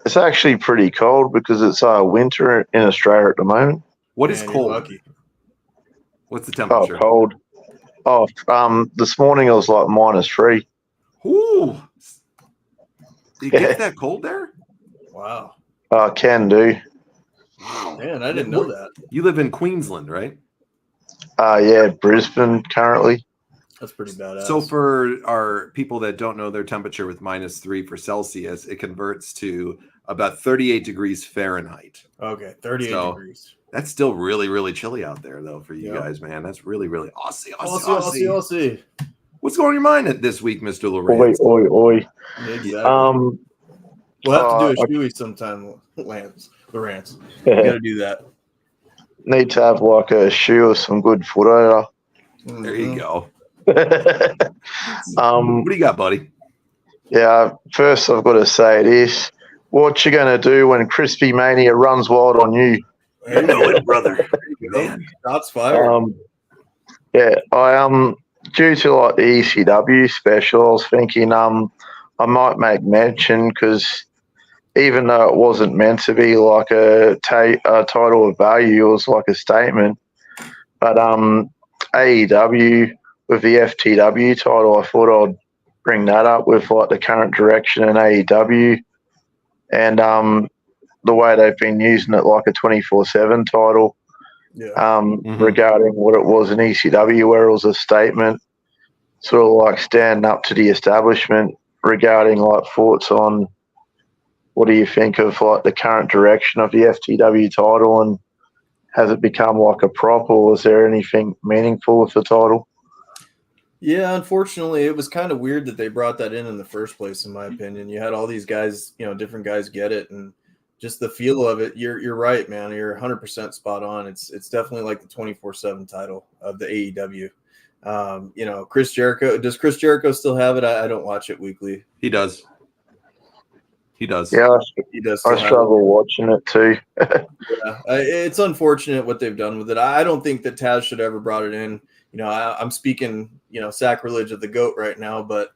It's actually pretty cold because it's winter in Australia at the moment. What is cold? Lucky. What's the temperature? Oh, cold. This morning it was like -3. Ooh. You get that cold there? Wow. Can do. Wow. Man, I didn't know that. You live in Queensland, right? Yeah, Brisbane currently. That's pretty badass. So for our people that don't know their temperature with -3 for Celsius, it converts to about 38 degrees Fahrenheit. Okay, 38 degrees. That's still really, really chilly out there, though, for you Yeah. guys, man. That's really, really Aussie. Aussie. What's going on in your mind this week, Mr. Oi, Lorenz? oi. Exactly. We'll have to do a I shoey sometime, Lance. Lawrence. We got to do that. need to have like a shoe or some good foot odor. There you go. Um, What do you got, buddy? yeah, first I've got to say this. What you going to do when Crispy Mania runs wild on you? You know it, brother. Man. Shots fired. Due to like the ECW special, I was thinking I might make mention because even though it wasn't meant to be like a title of value, it was like a statement. But AEW with the FTW title, I thought I'd bring that up with like the current direction in AEW and the way they've been using it like a 24/7 title. Yeah. Regarding what it was in ECW, where it was a statement, sort of like standing up to the establishment regarding like thoughts on what do you think of like the current direction of the FTW title and has it become like a prop or is there anything meaningful with the title? Yeah, unfortunately, it was kind of weird that they brought that in the first place, in my opinion. You had all these guys, different guys get it, and just the feel of it. You're right, man. You're 100% spot on. It's definitely like the 24/7 title of the AEW. Chris Jericho. Does Chris Jericho still have it? I don't watch it weekly. He does. Yeah, He does. I struggle watching it too. Yeah, it's unfortunate what they've done with it. I don't think that Taz should ever brought it in. I'm speaking, sacrilege of the GOAT right now, but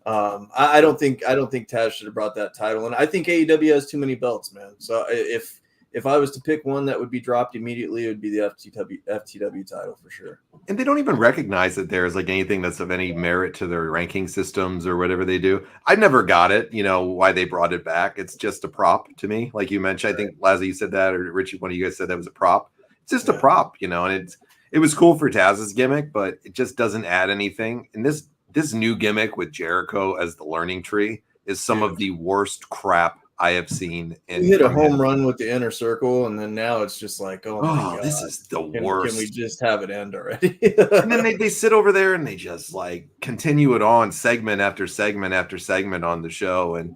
I don't think Taz should have brought that title. And I think AEW has too many belts, man. So if I was to pick one that would be dropped immediately, it would be the FTW title for sure. And they don't even recognize that there's like anything that's of any merit to their ranking systems or whatever they do. I never got it, why they brought it back. It's just a prop to me. Like you mentioned, I think Lazzy, you said that, or Richie, one of you guys said that was a prop. It's just a prop, and it was cool for Taz's gimmick, but it just doesn't add anything. And this new gimmick with Jericho as the learning tree is some of the worst crap I have seen. He hit a home run with the inner circle, and then now it's just like, oh my God, this is the worst. Can we just have it end already? And then they sit over there and they just like continue it on segment after segment after segment on the show. And,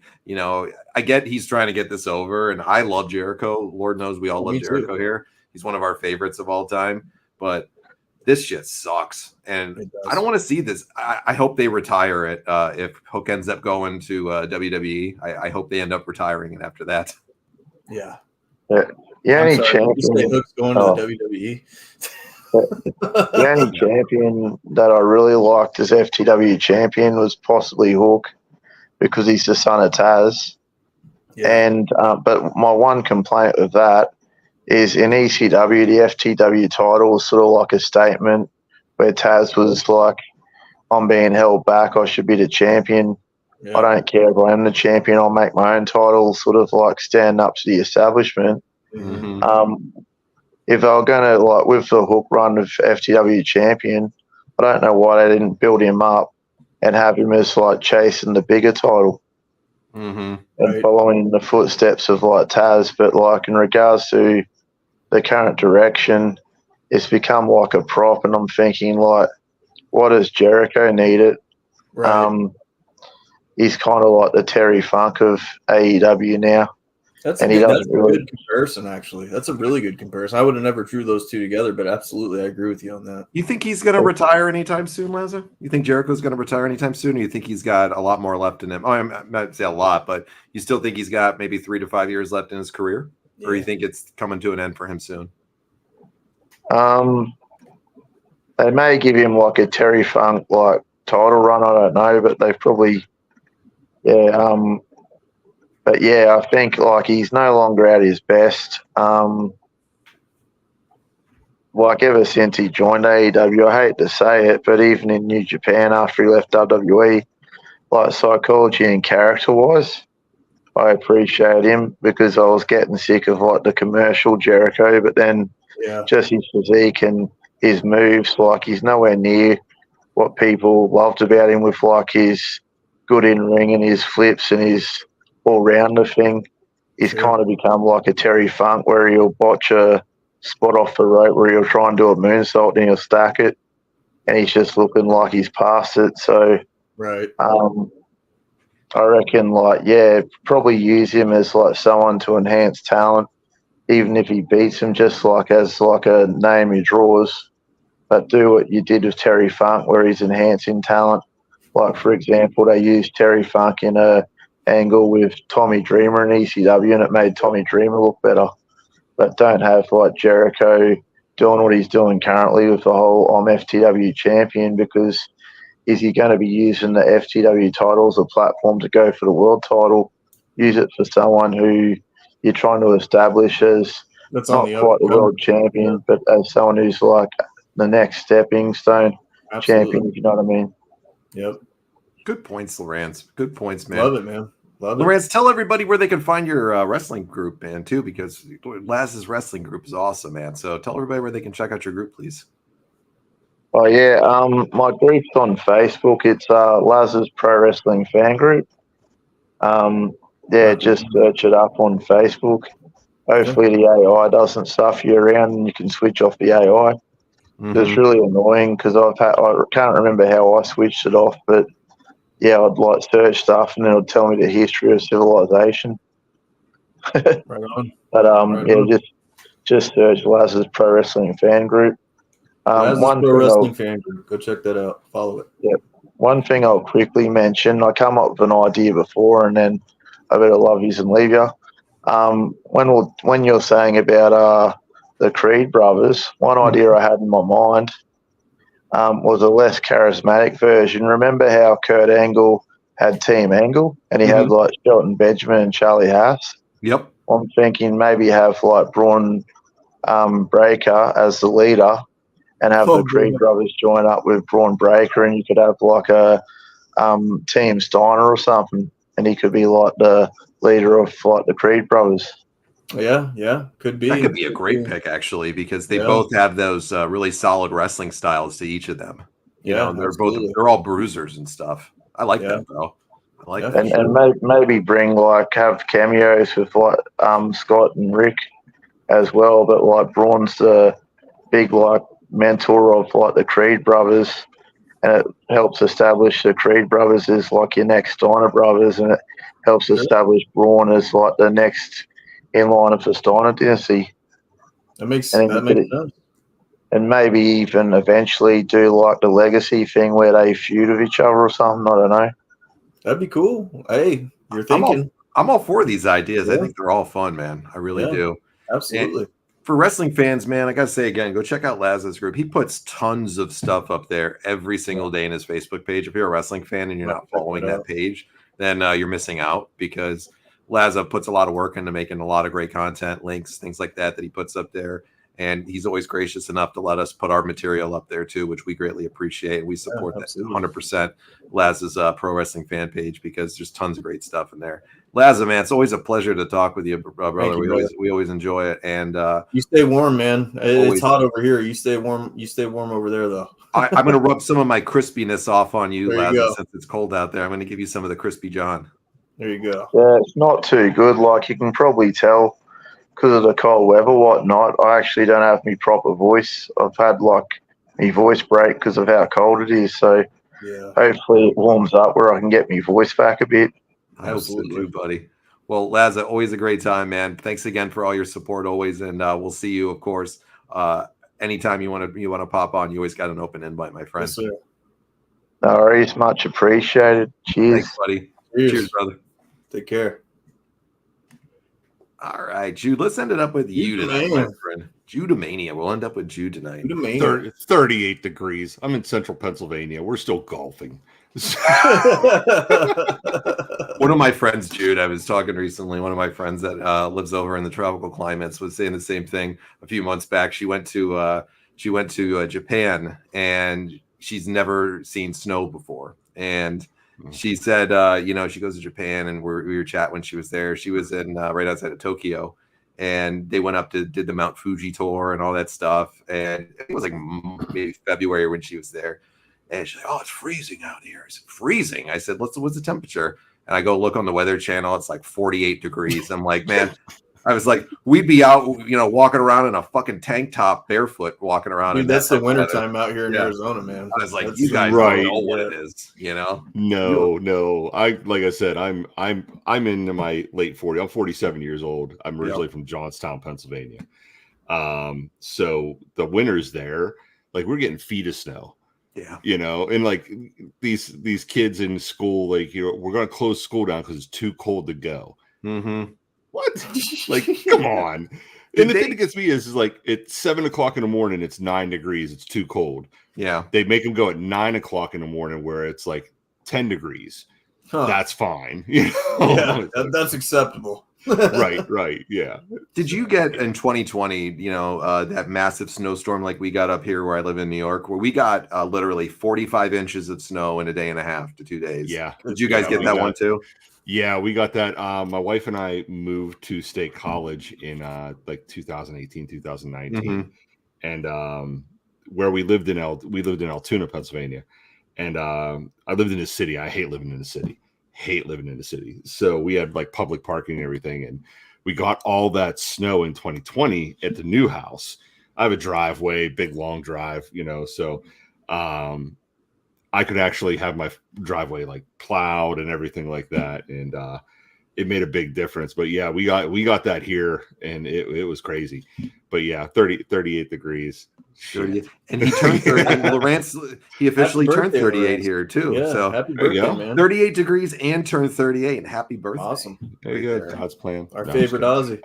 I get he's trying to get this over, and I love Jericho. Lord knows we all love Jericho here. He's one of our favorites of all time. But this shit sucks, and I don't want to see this. I hope they retire it. If Hook ends up going to WWE, I hope they end up retiring it after that. Yeah. The only champion Hook's going to the WWE. The only champion that I really liked as FTW champion was possibly Hook because he's the son of Taz. Yeah. And but my one complaint with that is in ECW, the FTW title was sort of like a statement where Taz was like, I'm being held back, I should be the champion. Yeah. I don't care if I am the champion, I'll make my own title, sort of like stand up to the establishment. Mm-hmm. If they were going to, like with the Hook run of FTW champion, I don't know why they didn't build him up and have him as like chasing the bigger title. Mm-hmm. And following in the footsteps of like Taz. But like in regards to the current direction, it's become like a prop, and I'm thinking like, what does Jericho need it? Right. He's kind of like the Terry Funk of AEW now. That's a good comparison, actually. That's a really good comparison. I would have never drew those two together, but absolutely, I agree with you on that. You think he's going to retire anytime soon, Lazo? You think Jericho's going to retire anytime soon, or you think he's got a lot more left in him? Oh, I might say a lot, but you still think he's got maybe 3 to 5 years left in his career? Yeah. Or you think it's coming to an end for him soon? They may give him like a Terry Funk like title run. I don't know, but they've probably, But yeah, I think like he's no longer at his best. Like ever since he joined AEW, I hate to say it, but even in New Japan after he left WWE, like psychology and character wise, I appreciate him because I was getting sick of like the commercial Jericho, but then just his physique and his moves, like he's nowhere near what people loved about him with like his good in ring and his flips and his all rounder thing. He's kind of become like a Terry Funk where he'll botch a spot off the rope where he'll try and do a moonsault and he'll stack it, and he's just looking like he's past it. So Right. I reckon, probably use him as like someone to enhance talent, even if he beats him, just like as like a name he draws. But do what you did with Terry Funk, where he's enhancing talent. Like, for example, they used Terry Funk in a angle with Tommy Dreamer in ECW, and it made Tommy Dreamer look better. But don't have like Jericho doing what he's doing currently with the whole I'm FTW champion, because is he going to be using the FTW title as a platform to go for the world title? Use it for someone who you're trying to establish as That's not on the quite the upcoming. world champion, but as someone who's like the next stepping stone champion, if you know what I mean. Yep. Good points, Lawrence. Good points, man. Love it, man. Love it. Lawrence, tell everybody where they can find your wrestling group, man, too, because Laz's wrestling group is awesome, man. So tell everybody where they can check out your group, please. Oh yeah, my group's on Facebook. It's Laz's Pro Wrestling Fan Group. Just search it up on Facebook. Hopefully the AI doesn't stuff you around and you can switch off the AI. It's really annoying because I can't remember how I switched it off, but yeah, I'd like search stuff and then it'll tell me the history of civilization. Right on. But just search Laz's Pro Wrestling Fan Group. Laz's Pro Wrestling Fan Group. Go check that out. Follow it. Yeah. One thing I'll quickly mention, I come up with an idea before and then I better love yous and leave you. When you're saying about the Creed brothers, one idea I had in my mind was a less charismatic version. Remember how Kurt Angle had Team Angle and he had like Shelton Benjamin and Charlie Haas? Yep. I'm thinking maybe have like Braun Breaker as the leader and have the Creed brothers join up with Braun Breaker, and you could have like a Team Steiner or something, and he could be like the leader of like the Creed brothers. Yeah, could be. That could be a great pick, actually, because they both have those really solid wrestling styles to each of them. You know, they're all bruisers and stuff. I like that, bro. I like that. And maybe have cameos with like Scott and Rick as well, but like Braun's the big like mentor of like the Creed brothers, and it helps establish the Creed brothers as like your next Steiner brothers, and it helps establish Braun as like the next in line of the Steiner dynasty. That makes sense. And maybe even eventually do like the legacy thing where they feud with each other or something. I don't know. That'd be cool. Hey, you're thinking. I'm all for these ideas. I think they're all fun, man. I really do. Absolutely. And for wrestling fans, man, I got to say again, go check out Laz's group. He puts tons of stuff up there every single day in his Facebook page. If you're a wrestling fan and you're not following that page, then you're missing out, because Laza puts a lot of work into making a lot of great content, links, things like that he puts up there. And he's always gracious enough to let us put our material up there too, which we greatly appreciate. We support that 100%. Laz's Pro Wrestling Fan page, because there's tons of great stuff in there. Laza, man, it's always a pleasure to talk with you, brother. We always enjoy it. And you stay warm, man. It's hot over here. You stay warm. You stay warm over there, though. I'm going to rub some of my crispiness off on you, Laza, since it's cold out there. I'm going to give you some of the crispy John. There you go. Yeah, it's not too good. Like you can probably tell because of the cold weather, whatnot. I actually don't have my proper voice. I've had like my voice break because of how cold it is. So hopefully it warms up where I can get my voice back a bit. I hope so too, buddy. Well, Laza, always a great time, man. Thanks again for all your support always, and we'll see you, of course, anytime you want to pop on. You always got an open invite, my friend. Yes, sir. No worries, much appreciated. Cheers. Thanks, buddy. Cheers, brother. Take care. All right, Jude, let's end it up with you tonight, my friend. Judemania. We'll end up with Jude tonight. 38 degrees. I'm in central Pennsylvania. We're still golfing. One of my friends, Jude, I was talking recently, one of my friends that lives over in the tropical climates was saying the same thing a few months back. She went to Japan, and she's never seen snow before. And she said, she goes to Japan, and we were chatting when she was there. She was in right outside of Tokyo, and they went up did the Mount Fuji tour and all that stuff. And it was like maybe February when she was there. And she's like, "Oh, it's freezing out here." I said, "Freezing?" I said, "What's the temperature?" And I go look on the Weather Channel. It's like 48 degrees. I'm like, man, I was like, we'd be out, walking around in a fucking tank top, barefoot, walking around. Dude, in that's that the winter weather. time out here in Arizona, man. I was like, That's you guys right. don't know what it is, No. Like I said, I'm into my late 40s. I'm 47 years old. I'm originally from Johnstown, Pennsylvania. So the winter's there, like we're getting feet of snow. Yeah. And like these kids in school, like, we're gonna close school down because it's too cold to go. Mm-hmm. What? Like, come on. And the thing that gets me is like it's 7 o'clock in the morning, it's 9 degrees, it's too cold. Yeah. They make them go at 9 o'clock in the morning where it's like 10 degrees. Huh. That's fine. Yeah, that's acceptable. right. Yeah. Did you get in 2020, that massive snowstorm like we got up here where I live in New York, where we got literally 45 inches of snow in a day and a half to 2 days? Yeah. Did you guys get that one too? Yeah, we got that. My wife and I moved to State College in like 2018, 2019. And where we lived in Altoona, Pennsylvania. And I lived in the city. I hate living in the city. So we had like public parking and everything. And we got all that snow in 2020 at the new house. I have a driveway, big long drive, so I could actually have my driveway like plowed and everything like that. And it made a big difference. But yeah, we got that here and it was crazy. But yeah, 38 degrees. 30th. And he turned 30. Lawrence, he officially turned 38 Lawrence. here too. Yeah, so happy birthday, man. 38 degrees and turned 38. Happy birthday. Awesome. There you go. God's plan. Our favorite Aussie.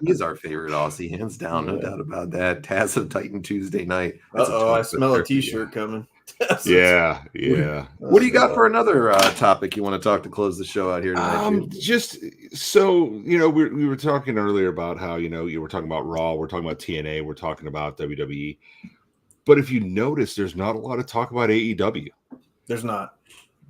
He is our favorite Aussie, hands down, no doubt about that. Taz of Titan Tuesday night. I smell a t-shirt coming. Yeah. What do you got for another topic you want to talk to close the show out here tonight? Just so we were talking earlier about how you were talking about Raw, we're talking about TNA, we're talking about WWE, but if you notice, there's not a lot of talk about AEW. There's not.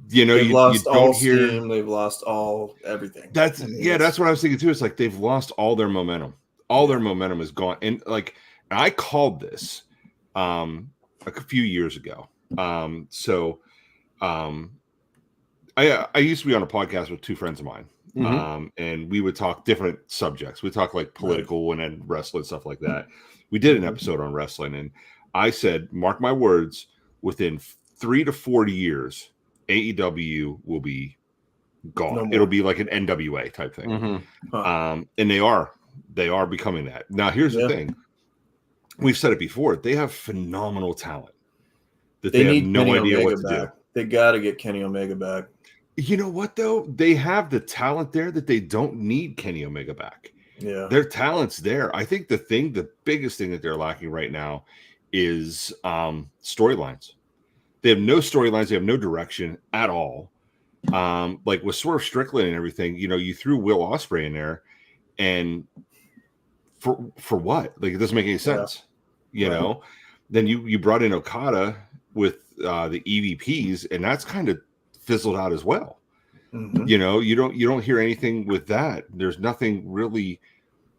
They've lost all hear steam. They've lost all everything. That's what I was thinking too. It's like they've lost all their momentum. All their momentum is gone. And like I called this a few years ago. I used to be on a podcast with two friends of mine, and we would talk different subjects. We talk like political and then wrestling, stuff like that. We did an episode on wrestling, and I said, mark my words, within 3 to 4 years, AEW will be gone. It'll be like an NWA type thing. And they are becoming that. Now, here's the thing. We've said it before. They have phenomenal talent. They have no idea what to do. They got to get Kenny Omega back. You know what, though? They have the talent there that they don't need Kenny Omega back. Yeah. Their talent's there. I think the biggest thing that they're lacking right now is storylines. They have no storylines. They have no direction at all. Like with Swerve Strickland and everything, you threw Will Ospreay in there, and for what? Like, it doesn't make any sense. Then you brought in Okada with the EVPs, and that's kind of fizzled out as well. You don't hear anything with that. There's nothing really.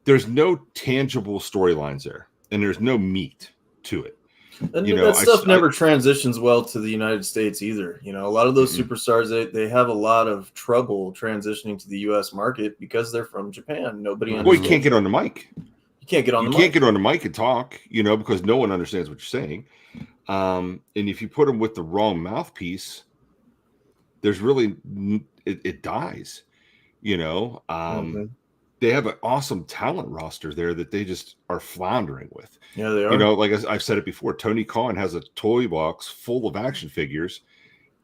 There's no tangible storylines there, and there's no meat to it. And that stuff never transitions well to the United States either. A lot of those superstars, they have a lot of trouble transitioning to the U.S. market because they're from Japan. Nobody understands. Well, you can't get on the mic. You can't get on the mic. You can't get on the mic and talk, because no one understands what you're saying. And if you put them with the wrong mouthpiece, there's really it dies. They have an awesome talent roster there that they just are floundering with. Yeah, they are. Like I've said it before, Tony Khan has a toy box full of action figures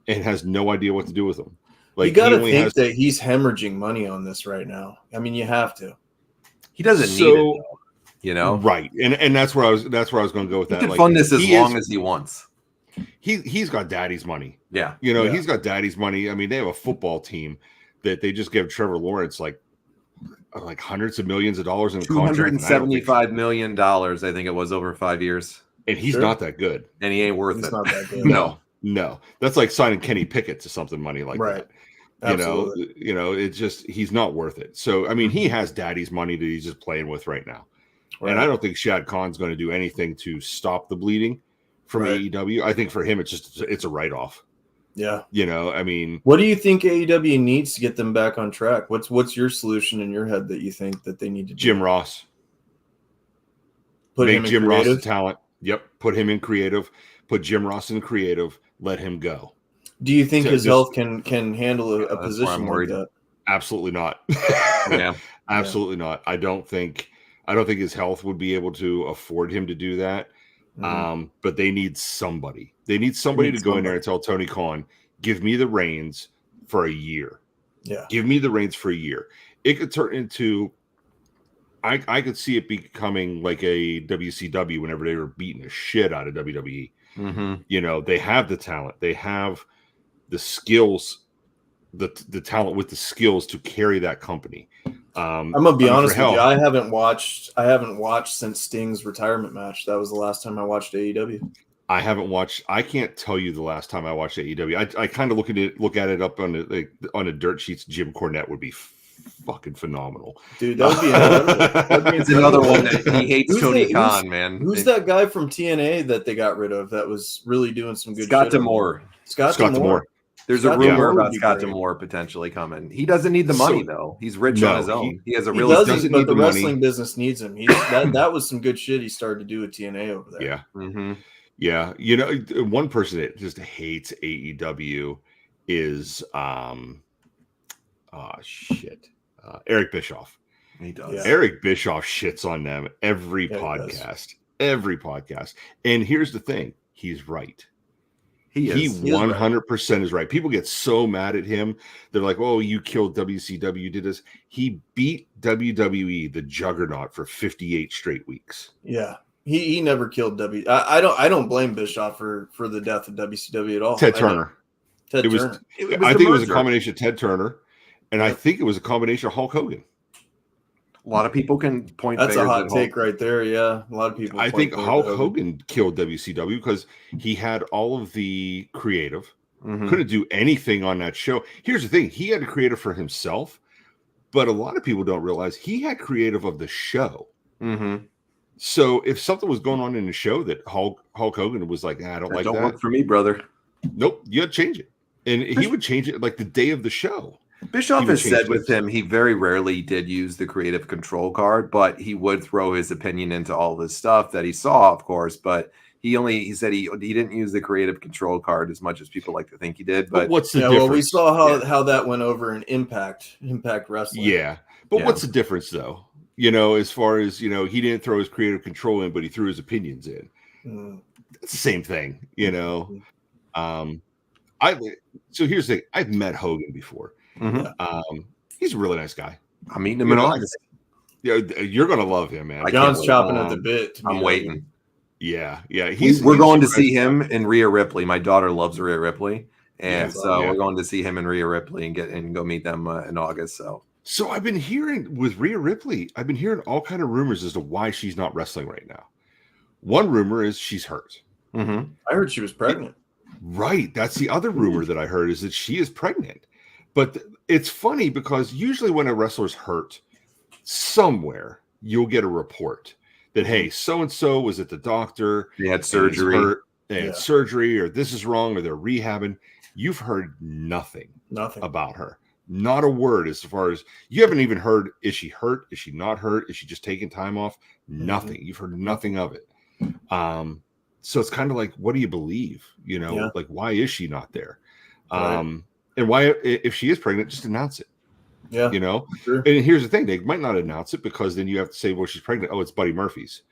and has no idea what to do with them. Like, you got to think that he's hemorrhaging money on this right now. I mean, you have to. He doesn't need it, though, right? And that's where I was going to go with that. He can fund this as long as he wants. He's got daddy's money. Yeah, he's got daddy's money. I mean, they have a football team that they just gave Trevor Lawrence like hundreds of millions of dollars in $275 million, I think it was, over 5 years. And he's not that good. And he ain't worth it. Not that good. No. That's like signing Kenny Pickett to something money like that. Absolutely. It's just, he's not worth it. So, I mean, he has daddy's money that he's just playing with right now. Right. And I don't think Shad Khan's going to do anything to stop the bleeding from AEW. I think for him, it's a write-off. Yeah. You know, I mean, what do you think AEW needs to get them back on track? What's your solution in your head that you think that they need to do? Jim Ross. Put Make him in Jim Ross creative? a talent. Yep. Put him in creative. Put Jim Ross in creative. Let him go. Do you think his Just- health can handle a that's why position I'm like worried. that? Absolutely not. Yeah. Absolutely not. I don't think his health would be able to afford him to do that. But they need somebody. They need somebody to go in there and tell Tony Khan, give me the reins for a year. Yeah. Give me the reins for a year. It could turn into I could see it becoming like a WCW whenever they were beating the shit out of WWE. Mm-hmm. You know, they have the talent, they have the skills, the talent with the skills to carry that company. I'm gonna be honest with you. I haven't watched since Sting's retirement match. That was the last time I watched AEW. I can't tell you the last time I watched AEW. I kind of look at it up on the dirt sheets. Jim Cornette would be fucking phenomenal, dude. That would be incredible. It's another one that he hates Tony Khan, man. Who's that guy from TNA that they got rid of that was really doing some good Scott shit? D'Amore. Scott D'Amore. There's a rumor about Scott D'Amore potentially coming. He doesn't need the money though. He's rich on his own. He has a real. Doesn't, but the wrestling business needs him. That was some good shit he started to do with TNA over there. Yeah. Mm-hmm. Yeah. You know, one person that just hates AEW is Eric Bischoff. He does. Yeah. Eric Bischoff shits on them every podcast. And here's the thing. He's right. He 100% is right. People get so mad at him. They're like, "Oh, you killed WCW, did this." He beat WWE, the juggernaut, for 58 straight weeks. Yeah. He never killed I don't blame Bischoff for the death of WCW at all. Ted Turner. Think it was a combination of Ted Turner, and I think it was a combination of Hulk Hogan. A lot of people can point. That's a hot take right there. Yeah, a lot of people. I think Hulk Hogan killed WCW because he had all of the creative, couldn't do anything on that show. Here's the thing: he had a creative for himself, but a lot of people don't realize he had creative of the show. Mm-hmm. So if something was going on in the show that Hulk Hogan was like, I don't like that. Don't work for me, brother. Nope, you had to change it, and he would change it like the day of the show. Bischoff has said with him, he very rarely did use the creative control card, but he would throw his opinion into all this stuff that he saw, of course. But he said he didn't use the creative control card as much as people like to think he did. But what's the difference? Well, we saw how that went over in Impact Wrestling. Yeah, but what's the difference though? You know, as far as he didn't throw his creative control in, but he threw his opinions in. It's the same thing, So here's the thing: I've met Hogan before. Mm-hmm. He's a really nice guy. I'm meeting him in August. Yeah, you're gonna love him, man. John's chopping at the bit. I'm waiting. Yeah. We're going to see him in Rhea Ripley. My daughter loves Rhea Ripley, and we're going to see him in Rhea Ripley and go meet them in August. So I've been hearing with Rhea Ripley, I've been hearing all kind of rumors as to why she's not wrestling right now. One rumor is she's hurt. Mm-hmm. I heard she was pregnant. Right. That's the other rumor that I heard is that she is pregnant. But it's funny because usually when a wrestler's hurt, somewhere you'll get a report that, hey, so-and-so was at the doctor. They had surgery. They had surgery, or this is wrong, or they're rehabbing. You've heard nothing about her. Not a word as far as you haven't even heard. Is she hurt? Is she not hurt? Is she just taking time off? Nothing. You've heard nothing of it. So it's kind of like, what do you believe? Like, why is she not there? And why, if she is pregnant, just announce it. Yeah. Sure. And here's the thing: they might not announce it because then you have to say, well, she's pregnant. Oh, it's Buddy Murphy's.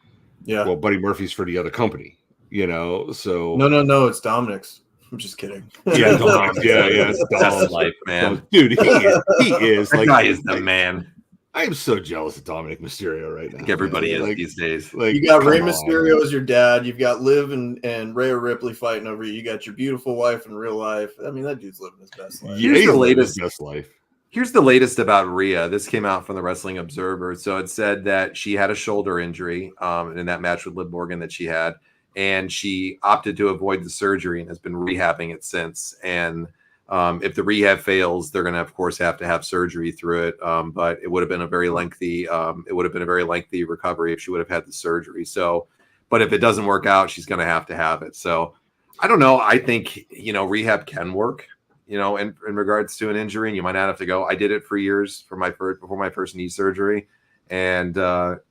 Yeah. Well, Buddy Murphy's for the other company. So no, it's Dominic's. I'm just kidding. Yeah, Dominic. Yeah, it's That's life, man. Dude, he is. That guy is the man. I am so jealous of Dominic Mysterio right now. I think everybody is these days. You got Rey Mysterio as your dad. You've got Liv and Rhea Ripley fighting over you. You got your beautiful wife in real life. I mean, that dude's living his best life. Yeah, he's the latest best life. Here's the latest about Rhea. This came out from the Wrestling Observer. So it said that she had a shoulder injury in that match with Liv Morgan that she had, and she opted to avoid the surgery and has been rehabbing it since. And if the rehab fails, they're going to, of course, have to have surgery through it. But it would have been a very lengthy, recovery if she would have had the surgery. So, but if it doesn't work out, she's going to have it. So, I don't know. I think, rehab can work, in regards to an injury, and you might not have to go. I did it for years before my first knee surgery, and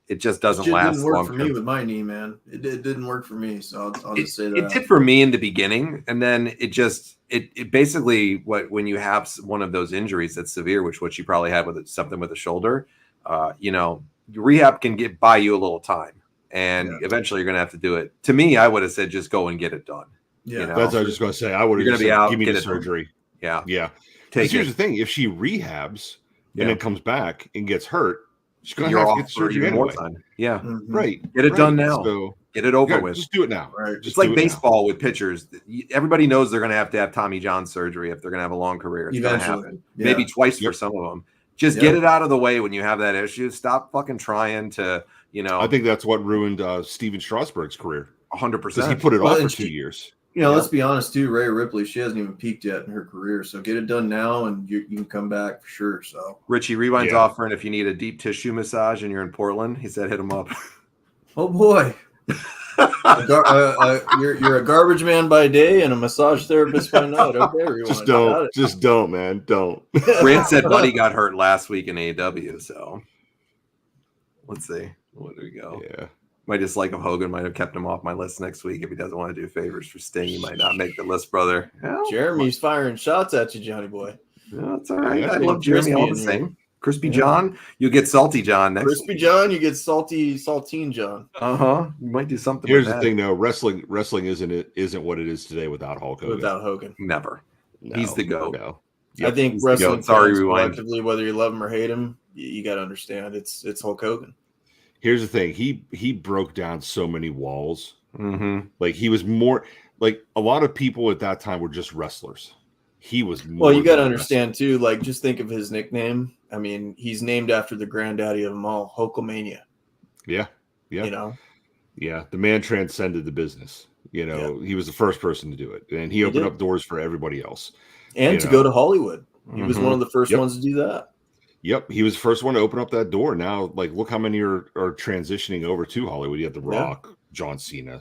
it just doesn't It last didn't work long for term. me with my knee, man. It didn't work for me, so I'll just say that. It did for me in the beginning, and then it basically when you have one of those injuries that's severe, which what you probably had with something with the shoulder, rehab can get by you a little time, and eventually you're going to have to do it. To me, I would have said just go and get it done. Yeah, that's what I was just going to say. I would have just be said, out, give me get the it done. surgery. Yeah. Because here's the thing: if she rehabs and then comes back and gets hurt, she's going to have to get the surgery even anyway. more time. Yeah, right. Get it done now. So get it over with. Just do it now. Right. It's like baseball with pitchers. Everybody knows they're going to have Tommy John surgery if they're going to have a long career. It's going to happen. Yeah. Maybe twice for some of them. Just get it out of the way when you have that issue. Stop fucking trying to, I think that's what ruined Steven Strasburg's career. 100%. Because he put it off for 2 years. Let's be honest too. Rhea Ripley, she hasn't even peaked yet in her career, so get it done now, and you can come back for sure. So Richie Rewind's offering if you need a deep tissue massage and you're in Portland, he said hit him up. Oh boy, you're a garbage man by day and a massage therapist by night. Okay, everyone. Just don't, man, don't. Grant said Buddy got hurt last week in AEW, so let's see. Where do we go? Yeah. My dislike of Hogan might have kept him off my list next week. If he doesn't want to do favors for Sting, he might not make the list, brother. Jeremy's firing shots at you, Johnny boy. No, it's all right. I love Jeremy all the same. Crispy John, you get Salty John next. Crispy John, you get Saltine John. You might do something. Here's the thing, though. Wrestling isn't what it is today without Hulk Hogan. Without Hogan, never. He's the GOAT. No. I think wrestling fans collectively, whether you love him or hate him, you got to understand it's Hulk Hogan. Here's the thing. He broke down so many walls. Mm-hmm. Like he was more like a lot of people at that time were just wrestlers. He was more. Well, you got to understand too. Like, just think of his nickname. I mean, he's named after the granddaddy of them all, Hulkamania. Yeah. Yeah. The man transcended the business. He was the first person to do it, and he opened up doors for everybody else. And to go to Hollywood, he was one of the first ones to do that. Yep, he was the first one to open up that door. Now, like, look how many are transitioning over to Hollywood. You have The Rock, John Cena,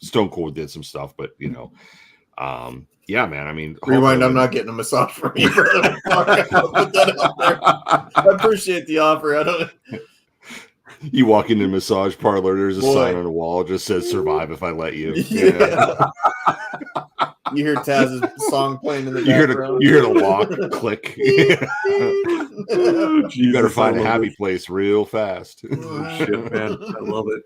Stone Cold did some stuff, but yeah, man. I mean, Rewind. I'm not getting a massage from you, brother. I'll put that out there. I appreciate the offer. I don't. You walk into a massage parlor. There's a sign on the wall that just says "Survive if I let you." Yeah. You hear Taz's song playing in the background. You hear the lock click. You better find a happy place real fast. Shit, man. I love it.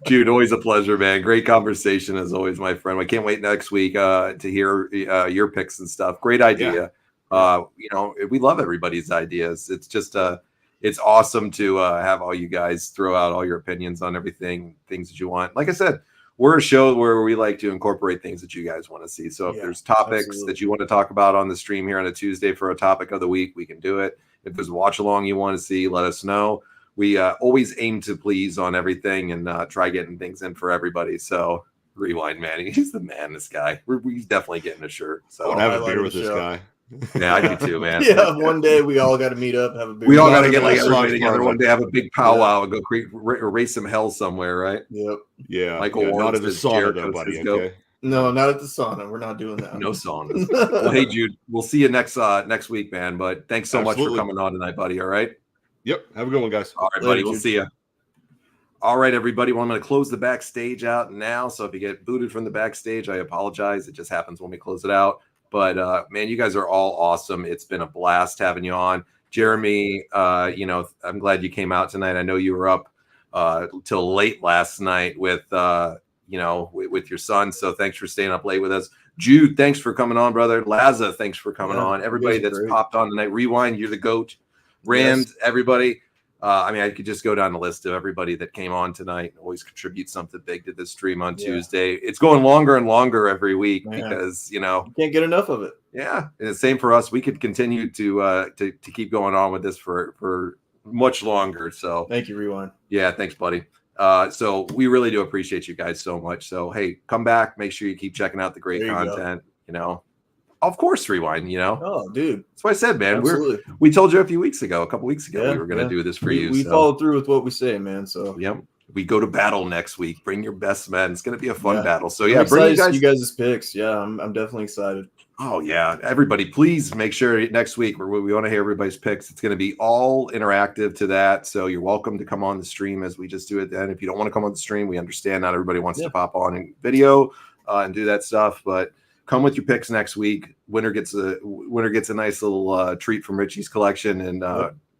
Dude, always a pleasure, man. Great conversation as always, my friend. I can't wait next week to hear your picks and stuff. Great idea. We love everybody's ideas. It's just it's awesome to have all you guys throw out all your opinions on everything, things that you want. Like I said, we're a show where we like to incorporate things that you guys want to see. So if there's topics that you want to talk about on the stream here on a Tuesday for a topic of the week, we can do it. If there's a watch along you want to see, let us know. We always aim to please on everything and try getting things in for everybody. So Rewind, man, he's the man. This guy, he's definitely getting a shirt. So I have a beer with this guy. Yeah, I do too, man. Yeah, one day we all got to meet up, have a beer. We all got to get like everybody together one day, have a big powwow, and go race some hell somewhere, right? Yep. Yeah. Michael not at the sauna, though, buddy. Okay. No, not at the sauna. We're not doing that. No saunas. Well, hey, Jude, we'll see you next week, man. But thanks so much for coming on tonight, buddy. All right. Yep. Have a good one, guys. All right, buddy. We'll see you. All right, everybody. Well, I'm going to close the backstage out now. So if you get booted from the backstage, I apologize. It just happens when we close it out. But, man, you guys are all awesome. It's been a blast having you on. Jeremy, I'm glad you came out tonight. I know you were up till late last night with your son. So thanks for staying up late with us. Jude, thanks for coming on, brother. Laza, thanks for coming on. Everybody that's popped on tonight. Rewind, you're the GOAT. Rand, everybody. I could just go down the list of everybody that came on tonight and always contribute something big to this stream on Tuesday. It's going longer and longer every week because, you can't get enough of it. Yeah. And the same for us. We could continue to keep going on with this for much longer. So thank you, Rewind. Yeah. Thanks, buddy. So we really do appreciate you guys so much. So, hey, come back. Make sure you keep checking out the great content, Of course, Rewind, Oh, dude. That's what I said, man. Absolutely. We told you a couple weeks ago, we were going to do this for you. We followed through with what we say, man. So, yep. We go to battle next week. Bring your best men. It's going to be a fun battle. So I'm yeah, bring you guys' picks. Yeah, I'm definitely excited. Oh yeah, everybody, please make sure next week we want to hear everybody's picks. It's going to be all interactive to that, so you're welcome to come on the stream as we just do it. Then, if you don't want to come on the stream, we understand. Not everybody wants to pop on in video and do that stuff, but come with your picks next week. Winner gets a nice little treat from Richie's collection, and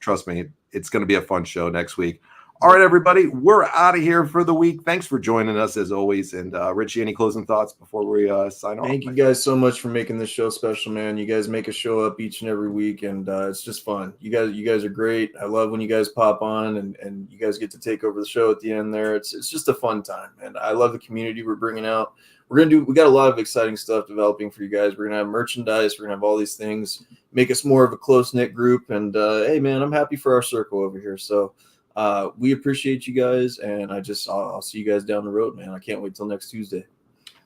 trust me, it's going to be a fun show next week. All right, everybody, we're out of here for the week. Thanks for joining us as always. And Richie, any closing thoughts before we sign off? Thank you guys so much for making this show special, man. You guys make us show up each and every week, and it's just fun. You guys are great. I love when you guys pop on and you guys get to take over the show at the end there. It's just a fun time, and I love the community we're bringing out. We got a lot of exciting stuff developing for you guys. We're gonna have merchandise. We're gonna have all these things, make us more of a close-knit group. And hey, man, I'm happy for our circle over here. So we appreciate you guys, and I'll see you guys down the road, man. I can't wait till next Tuesday.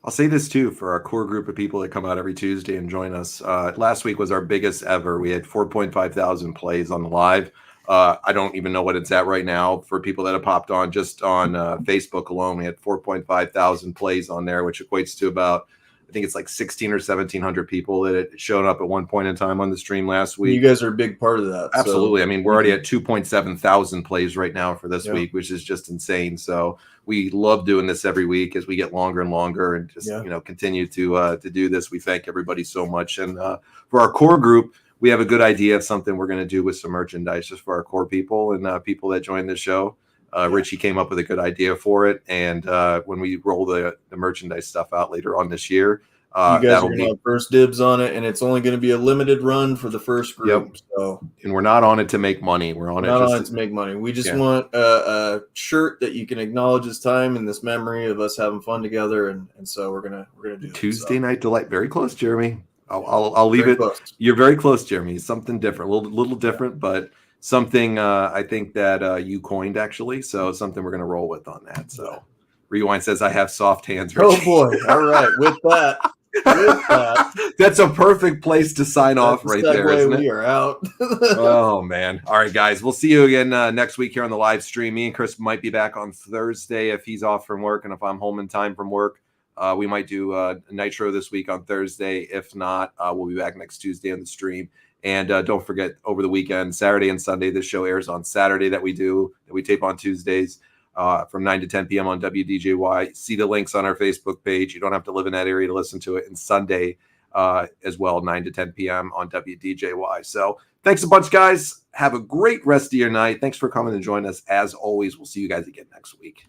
I'll say this too for our core group of people that come out every Tuesday and join us. Last week was our biggest ever. We had 4.5 thousand plays on the live. I don't even know what it's at right now for people that have popped on. Just on Facebook alone, we had 4.5 thousand plays on there, which equates to about, I think it's like 16 or 1,700 people that had shown up at one point in time on the stream last week. You guys are a big part of that. Absolutely. So. I mean, we're already at 2.7 thousand plays right now for this week, which is just insane. So we love doing this every week as we get longer and longer and just, continue to do this. We thank everybody so much. And for our core group, we have a good idea of something we're going to do with some merchandise just for our core people and people that join the show. Richie came up with a good idea for it, and when we roll the merchandise stuff out later on this year, you guys are going to have first dibs on it, and it's only going to be a limited run for the first group. Yep. So, and we're not on it to make money. We're on it to make money. We just want a shirt that you can acknowledge this time and this memory of us having fun together, and so we're gonna do Tuesday Night Delight. Very close, Jeremy. I'll leave it. Close. You're very close, Jeremy. Something different, a little different, but something I think that you coined actually. So something we're going to roll with on that. So Rewind says I have soft hands. Richie. Oh boy! All right, with that, that's a perfect place to sign off right there, isn't it? We are out. Oh man! All right, guys. We'll see you again next week here on the live stream. Me and Chris might be back on Thursday if he's off from work, and if I'm home in time from work. We might do Nitro this week on Thursday. If not, we'll be back next Tuesday on the stream. And don't forget, over the weekend, Saturday and Sunday, this show airs on Saturday that we tape on Tuesdays from 9 to 10 p.m. on WDJY. See the links on our Facebook page. You don't have to live in that area to listen to it. And Sunday as well, 9 to 10 p.m. on WDJY. So thanks a bunch, guys. Have a great rest of your night. Thanks for coming and joining us. As always, we'll see you guys again next week.